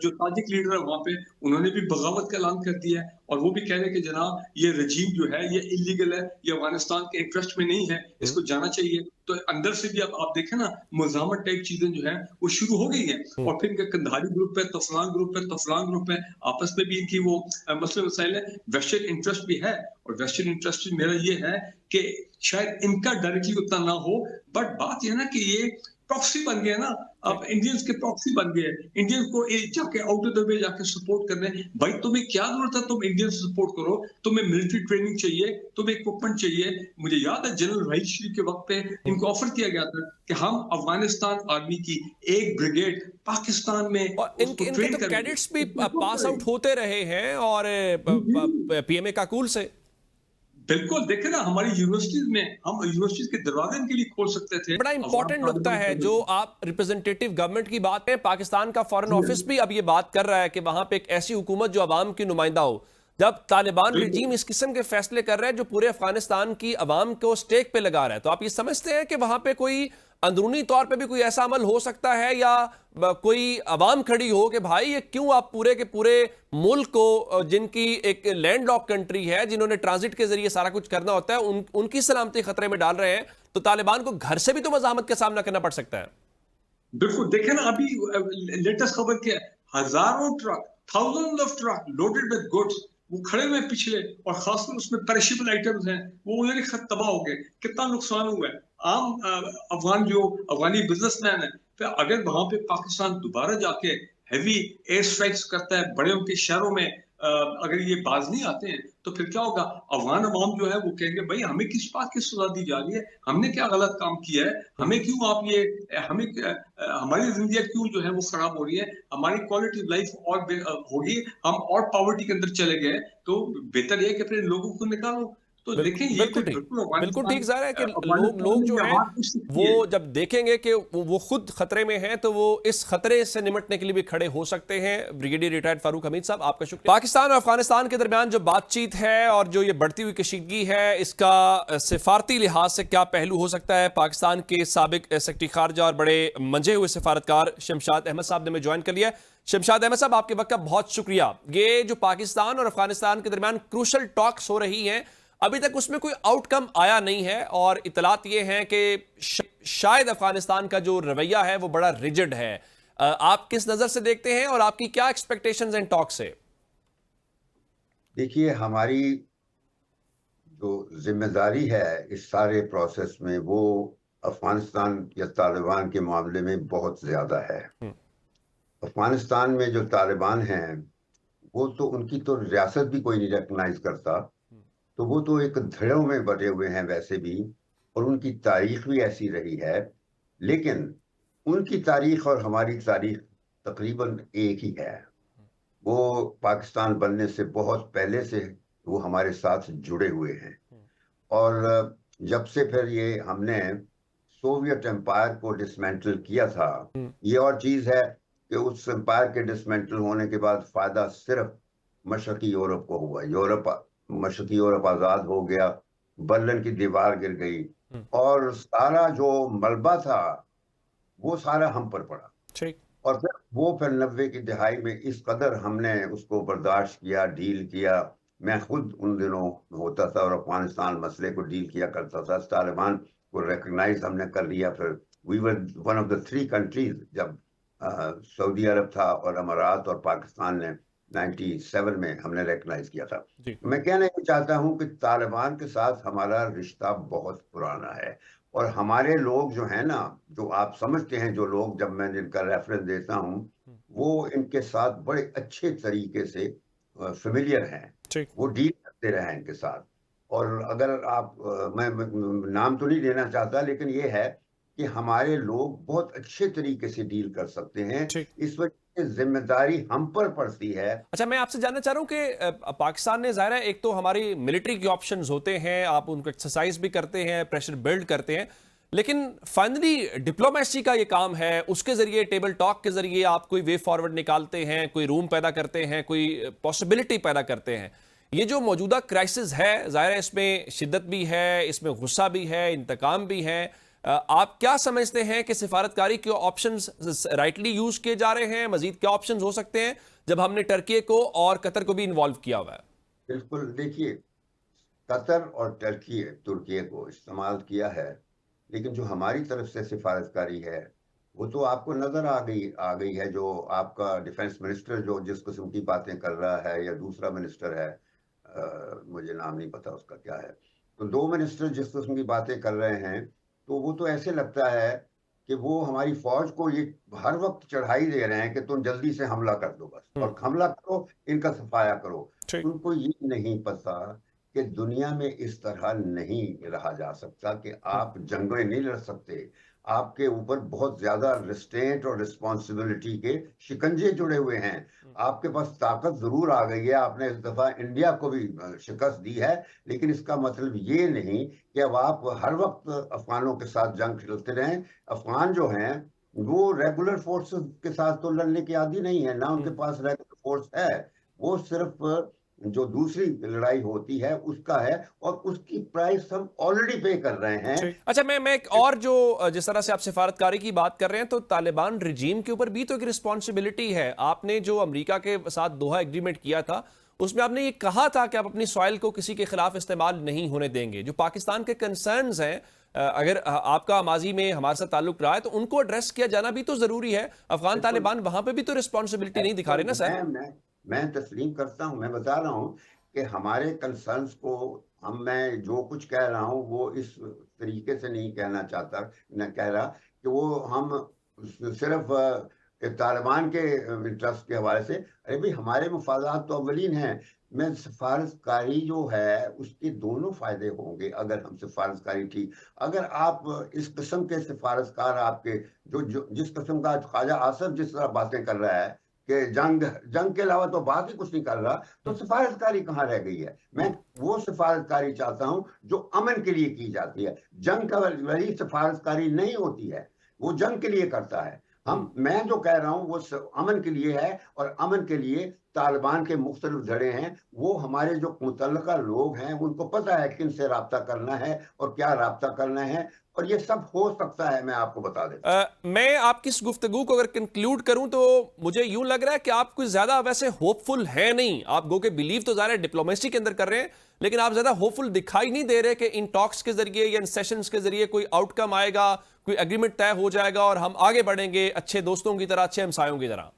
जो ताजिक लीडर है वहां पे, उन्होंने भी बगावत का ऐलान कर दिया है, और वो भी कह रहे हैं कि जनाब ये रजीम जो है ये इलीगल है, ये अफगानिस्तान के इंटरेस्ट में नहीं है, इसको जाना चाहिए। तो अंदर से भी आप देखें ना, मुजामत टाइप चीजें जो है वो शुरू हो गई है। और फिर इनका कंधारी ग्रुप है, तो फलान ग्रुप है, तो फलान ग्रुप है, आपस में भी इनकी वो मसले मसाइल है, वेस्टर्न इंटरेस्ट भी है। और वेस्टर्न इंटरेस्ट मेरा ये है कि शायद इनका डायरेक्टली उतना ना हो, बट बात यह ना कि ये प्रॉक्सी बन गया ना, अब इंडियंस के प्रॉक्सी बन गए, इंडियंस को जाके आउट ऑफ द वे जाके सपोर्ट करने। भाई तुम्हें क्या जरूरत है, तुम इंडियंस सपोर्ट करो, तुम्हें मिलिट्री ट्रेनिंग चाहिए, तुम्हें इक्विपमेंट चाहिए। मुझे याद है जनरल राहील शरीफ के वक्त पे इनको ऑफर किया गया था कि हम अफगानिस्तान आर्मी की एक ब्रिगेड पाकिस्तान में, और इनके तो कैडेट्स भी पास आउट होते रहे हैं, और पीएमए काकूल से बिल्कुल देखे ना, हमारी यूनिवर्सिटीज में हम यूनिवर्सिटीज के दरवाजे इनके लिए खोल सकते थे। बड़ा इंपॉर्टेंट नुकता है जो आप रिप्रेजेंटेटिव गवर्नमेंट की बात है, पाकिस्तान का फॉरेन ऑफिस भी अब ये बात कर रहा है कि वहां पे एक ऐसी हुकूमत जो अवाम की नुमाइंदा हो। जब तालिबान रिजीम इस किस्म के फैसले कर रहा है जो पूरे अफगानिस्तान की अवाम को स्टेक पे लगा रहा है, तो आप ये समझते हैं कि वहां पे कोई अंदरूनी तौर पे भी कोई ऐसा अमल हो सकता है, या कोई अवाम खड़ी हो कि भाई ये क्यों आप पूरे के पूरे मुल्क को, जिनकी एक लैंडलॉक कंट्री है, जिन्होंने ट्रांजिट के जरिए सारा कुछ करना होता है, उनकी सलामती खतरे में डाल रहे हैं, तो तालिबान को घर से भी तो मज़ाहमत का सामना करना पड़ सकता है। बिल्कुल देखे ना, अभी लेटेस्ट खबर क्या है, हजारों truck, thousand of truck loaded with goods वो खड़े हुए पिछले, और खासकर उसमें पेरिशेबल आइटम्स हैं, वो उधर ही तबाह हो गए। कितना नुकसान हुआ है। आम अफगानी बिजनेसमैन है, फिर अगर वहां पे पाकिस्तान दोबारा जाके हैवी एयर स्ट्राइक्स करता है बड़े उनके शहरों में, अगर ये बाज नहीं आते हैं तो फिर क्या होगा? अफगान अवाम जो है वो कहेंगे भाई हमें किस बात की सजा दी जा रही है, हमने क्या गलत काम किया है, हमें क्यों आप ये हमारी जिंदगी क्यों जो है वो खराब हो रही है, हमारी क्वालिटी लाइफ और होगी, हम और पॉवर्टी के अंदर चले गए, तो बेहतर ये है कि फिर लोगों को निकालो। तो देखें ये बिल्कुल कोई ठीक, बिल्कुल बिल्कुल ठीक ज़ाहिर है कि अफगानिस्तान लोग ने जो ये हैं हार कुछ सीखी वो है। जब देखेंगे कि वो खुद खतरे में हैं तो वो इस खतरे से निपटने के लिए भी खड़े हो सकते हैं। ब्रिगेडियर रिटायर्ड फारूक हमीद साहब, आपका शुक्रिया। पाकिस्तान और अफगानिस्तान के दरमियान जो बातचीत है और जो ये बढ़ती हुई कशीदगी है, इसका सिफारती लिहाज से क्या पहलू हो सकता है? पाकिस्तान के साबिक सेक्रेटरी खारजा और बड़े मंजे हुए सिफारतकार शमशाद अहमद साहब ने हमें ज्वाइन कर लिया। शमशाद अहमद साहब, आपके वक्त का बहुत शुक्रिया। ये जो पाकिस्तान और अफगानिस्तान के दरमियान क्रूशल टॉक्स हो रही हैं, अभी तक उसमें कोई आउटकम आया नहीं है और इतलात ये हैं कि शायद अफगानिस्तान का जो रवैया है वो बड़ा रिजिड है। आप किस नजर से देखते हैं और आपकी क्या एक्सपेक्टेशंस एंड टॉक से? देखिए, हमारी जो जिम्मेदारी है इस सारे प्रोसेस में वो अफगानिस्तान या तालिबान के मामले में बहुत ज्यादा है। अफगानिस्तान में जो तालिबान हैं वो तो उनकी तो रियासत भी कोई नहीं रिकग्नाइज करता, तो वो तो एक धड़ों में बटे हुए हैं वैसे भी, और उनकी तारीख भी ऐसी रही है। लेकिन उनकी तारीख और हमारी तारीख तकरीबन एक ही है। वो पाकिस्तान बनने से बहुत पहले से वो हमारे साथ जुड़े हुए हैं, और जब से फिर ये हमने सोवियत एम्पायर को डिसमेंटल किया था, ये और चीज है कि उस एम्पायर के डिसमेंटल होने के बाद फायदा सिर्फ मशरकी यूरोप को हुआ। मशरकी यूरोप आजाद हो गया, बर्लिन की दीवार गिर गई, और सारा जो मलबा था वो सारा हम पर पड़ा। ठीक। और फिर 90 की दिहाई में इस कदर हमने उसको बर्दाश्त किया, डील किया। मैं खुद उन दिनों होता था और अफगानिस्तान मसले को डील किया करता था। तालिबान को रिकग्नाइज हमने कर लिया। फिर we were one of the 3 countries, जब सऊदी अरब था और अमारात और पाकिस्तान ने 97 में हमने रिकग्नाइज किया था। मैं कहना ये चाहता हूं कि तालिबान के साथ हमारा रिश्ता बहुत पुराना है, और हमारे लोग जो है ना, जो आप समझते हैं, जो लोग जब मैं जिनका रेफरेंस देता हूं वो इनके साथ बड़े अच्छे तरीके से फेमिलियर हैं, वो डील करते रहे इनके साथ। और अगर आप मैं नाम तो नहीं लेना चाहता, लेकिन ये है कि हमारे लोग बहुत अच्छे तरीके से डील कर सकते हैं। इस वजह से जिम्मेदारी हम पर पड़ती है। अच्छा, मैं आपसे जानना चाह रहा हूं कि पाकिस्तान ने ज़ाहिर है एक तो हमारी मिलिट्री के ऑप्शंस होते हैं, आप उनको एक्सरसाइज भी करते हैं, प्रेशर बिल्ड करते हैं, लेकिन फाइनली डिप्लोमेसी का ये काम है, उसके जरिए टेबल टॉक के जरिए आप कोई वे फॉरवर्ड निकालते हैं, कोई रूम पैदा करते हैं, कोई पॉसिबिलिटी पैदा करते हैं। ये जो मौजूदा क्राइसिस है, ज़ाहिर है इसमें शिद्दत भी है, इसमें गुस्सा भी है, इंतकाम भी है। आप क्या समझते हैं कि सिफारतकारी के ऑप्शंस राइटली यूज किए जा रहे हैं? मजीद क्या ऑप्शंस हो सकते हैं जब हमने टर्की को और कतर को भी इन्वॉल्व किया हुआ है? बिल्कुल, देखिए, कतर और तुर्की को इस्तेमाल किया है, लेकिन जो हमारी तरफ से सिफारतकारी है वो तो आपको नजर आ गई है। जो आपका डिफेंस मिनिस्टर जो जिस किस्म की बातें कर रहा है, या दूसरा मिनिस्टर है, मुझे नाम नहीं पता उसका क्या है, तो 2 मिनिस्टर जिस किस्म की बातें कर रहे हैं, तो वो तो ऐसे लगता है कि वो हमारी फौज को ये हर वक्त चढ़ाई दे रहे हैं कि तुम जल्दी से हमला कर दो बस, और हमला करो, इनका सफाया करो। उनको ये नहीं पता कि दुनिया में इस तरह नहीं रहा जा सकता, कि आप जंगें नहीं लड़ सकते। आपके ऊपर बहुत ज्यादा रिस्ट्रेंट और रिस्पॉन्सिबिलिटी के शिकंजे जुड़े हुए हैं। आपके पास ताकत जरूर आ गई है, आपने इस दफा इंडिया को भी शिकस्त दी है, लेकिन इसका मतलब ये नहीं कि अब आप हर वक्त अफगानों के साथ जंग खेलते रहें। अफगान जो हैं वो रेगुलर फोर्सेस के साथ तो लड़ने की आदी नहीं है, ना उनके पास रेगुलर फोर्स है। वो सिर्फ जो दूसरी लड़ाई होती है उसका है, और उसकी प्राइस हम ऑलरेडी पे कर रहे हैं। अच्छा, मैं एक और जो जिस तरह से आप सिफारतकारी की बात कर रहे हैं, तो तालिबान रिजीम के ऊपर भी तो एक रिस्पॉन्सिबिलिटी है। आपने जो अमेरिका के साथ दोहा एग्रीमेंट किया था, उसमें आपने ये कहा था कि आप अपनी सॉइल को किसी के खिलाफ इस्तेमाल नहीं होने देंगे। जो पाकिस्तान के कंसर्न्स हैं, अगर आपका माजी में हमारे साथ ताल्लुक रहा है, तो उनको एड्रेस किया जाना भी तो जरूरी है। अफगान तालिबान वहां पे भी तो रिस्पॉन्सिबिलिटी नहीं दिखा रहे ना सर। मैं तस्लीम करता हूं, मैं बता रहा हूं कि हमारे कंसर्न्स को मैं जो कुछ कह रहा हूं वो इस तरीके से नहीं कहना चाहता, न कह रहा कि वो हम सिर्फ तालिबान के इंटरेस्ट के हवाले से, अरे भाई हमारे मफादात तो अव्वलीन हैं। मैं सिफारतकारी जो है उसके दोनों फायदे होंगे अगर हम सिफारतकारी ठीक। अगर आप इस किस्म के सिफारतकार आपके जिस किस्म का ख्वाजा आसफ जिस तरह बातें कर रहा है कि जंग के अलावा तो बात ही कुछ नहीं कर रहा, तो सिफारतकारी कहाँ रह गई है? मैं वो सिफारतकारी चाहता हूं जो अमन के लिए की जाती है। जंग का वही सिफारतकारी नहीं होती है, वो जंग के लिए करता है। मैं जो कह रहा हूं वो अमन के लिए है, और अमन के लिए तालिबान के मुख्तलिफ धड़े हैं। वो हमारे जो मुतल्लका लोग हैं उनको पता है किन से राब्ता करना है और क्या राब्ता करना है, और ये सब हो सकता है। मैं आपको बता देता मैं आपकी इस गुफ्तगू को अगर कंक्लूड करूं तो मुझे यूं लग रहा है कि आप कुछ ज्यादा वैसे होपफुल है नहीं। आप गो के बिलीव तो ज़ाहिर है डिप्लोमेसी के अंदर कर रहे हैं, लेकिन आप ज्यादा होपफुल दिखाई नहीं दे रहे कि इन टॉक्स के जरिए या इन सेशंस के जरिए कोई आउटकम आएगा, कोई एग्रीमेंट तय हो जाएगा और हम आगे बढ़ेंगे अच्छे दोस्तों की तरह, अच्छे हमसायों की तरह।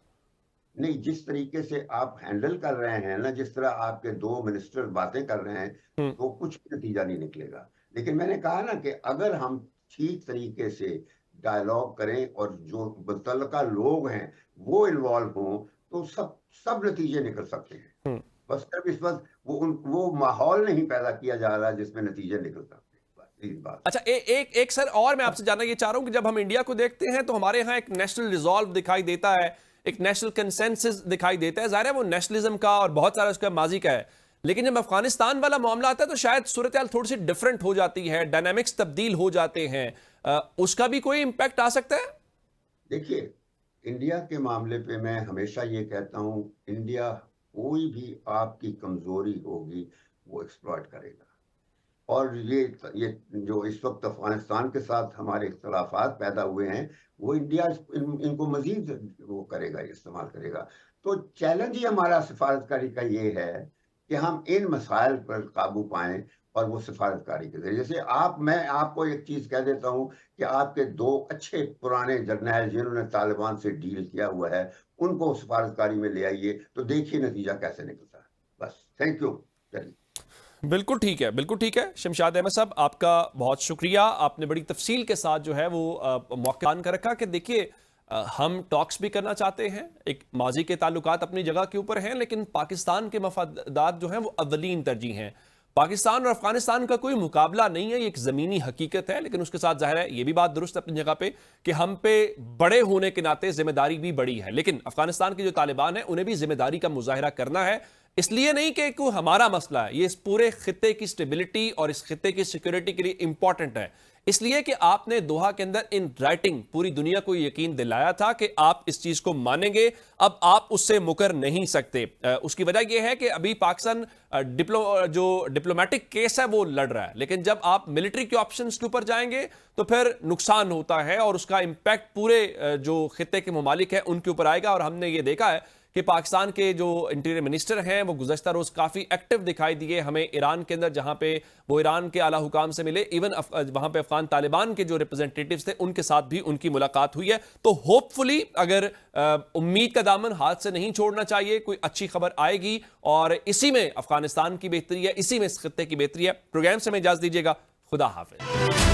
नहीं, जिस तरीके से आप हैंडल कर रहे हैं ना, जिस तरह आपके दो मिनिस्टर बातें कर रहे हैं, तो कुछ नतीजा नहीं निकलेगा। लेकिन मैंने कहा ना कि अगर हम ठीक तरीके से डायलॉग करें और जो मुतल्लका लोग हैं वो इन्वॉल्व हों, तो सब नतीजे निकल सकते हैं। बस सिर्फ इस वक्त वो माहौल नहीं पैदा किया जा रहा जिसमें नतीजे निकल सकते हैं। बात। अच्छा, एक सर और मैं आपसे जानना ये चाह रहा हूं कि जब हम इंडिया को देखते हैं तो हमारे यहाँ एक नेशनल रिजॉल्व दिखाई देता है, एक नेशनल कंसेंसस दिखाई देता है। जाहिर है वो नेशनलिज्म का और बहुत सारा उसका माजी का है, लेकिन जब अफगानिस्तान वाला मामला आता है तो शायद सूरत हाल थोड़ी सी डिफरेंट हो जाती है, डायनामिक्स तब्दील हो जाते हैं। उसका भी कोई इंपैक्ट आ सकता है? देखिए, इंडिया के मामले पे मैं हमेशा ये कहता हूँ, इंडिया कोई भी आपकी कमजोरी होगी वो एक्सप्लॉइट करेगा। और ये जो इस वक्त अफगानिस्तान के साथ हमारे इख्तलाफात पैदा हुए हैं, वो इंडिया इनको मजीद वो करेगा, इस्तेमाल करेगा। तो चैलेंज ही हमारा सिफारतकारी का ये है कि हम इन मसाइल पर काबू पाएं, और वो सिफारतकारी के जरिए। जैसे मैं आपको एक चीज कह देता हूं कि आपके दो अच्छे पुराने जर्नैल जिन्होंने तालिबान से डील किया हुआ है, उनको सिफारतकारी में ले आइए, तो देखिए नतीजा कैसे निकलता है। बस, थैंक यू। बिल्कुल ठीक है, बिल्कुल ठीक है। शमशाद अहमद साहब, आपका बहुत शुक्रिया। आपने बड़ी तफसील के साथ जो है वो मौका कर रखा कि देखिए हम टॉक्स भी करना चाहते हैं, एक माजी के ताल्लुकात अपनी जगह के ऊपर हैं, लेकिन पाकिस्तान के मफादात जो हैं वो अव्वलीन तरजीह हैं। पाकिस्तान और अफगानिस्तान का कोई मुकाबला नहीं है, ये एक ज़मीनी हकीकत है। लेकिन उसके साथ जाहिर है ये भी बात दुरुस्त अपनी जगह पे कि हम पे बड़े होने के नाते जिम्मेदारी भी बड़ी है। लेकिन अफगानिस्तान के जो तालिबान है उन्हें भी जिम्मेदारी का मुजाहिरा करना है, इसलिए नहीं कि कोई हमारा मसला है, ये इस पूरे खित्ते की स्टेबिलिटी और इस खित्ते की सिक्योरिटी के लिए इंपॉर्टेंट है। इसलिए कि आपने दोहा के अंदर इन राइटिंग पूरी दुनिया को यकीन दिलाया था कि आप इस चीज को मानेंगे, अब आप उससे मुकर नहीं सकते। उसकी वजह यह है कि अभी पाकिस्तान जो डिप्लोमेटिक केस है वो लड़ रहा है, लेकिन जब आप मिलिट्री के ऑप्शंस के ऊपर जाएंगे तो फिर नुकसान होता है और उसका इंपैक्ट पूरे जो खित्ते के ममालिक हैं उनके ऊपर आएगा। और हमने ये देखा है कि पाकिस्तान के जो इंटीरियर मिनिस्टर हैं वो गुज़श्ता रोज़ काफ़ी एक्टिव दिखाई दिए हमें ईरान के अंदर, जहां पे वो ईरान के आला हुकाम से मिले। इवन वहां पे अफगान तालिबान के जो रिप्रेजेंटेटिव्स थे उनके साथ भी उनकी मुलाकात हुई है। तो होपफुली अगर उम्मीद का दामन हाथ से नहीं छोड़ना चाहिए, कोई अच्छी खबर आएगी और इसी में अफगानिस्तान की बेहतरी है, इसी में इस खित्ते की बेहतरी है। प्रोग्राम से हमें इजाज़त दीजिएगा। खुदा हाफिज।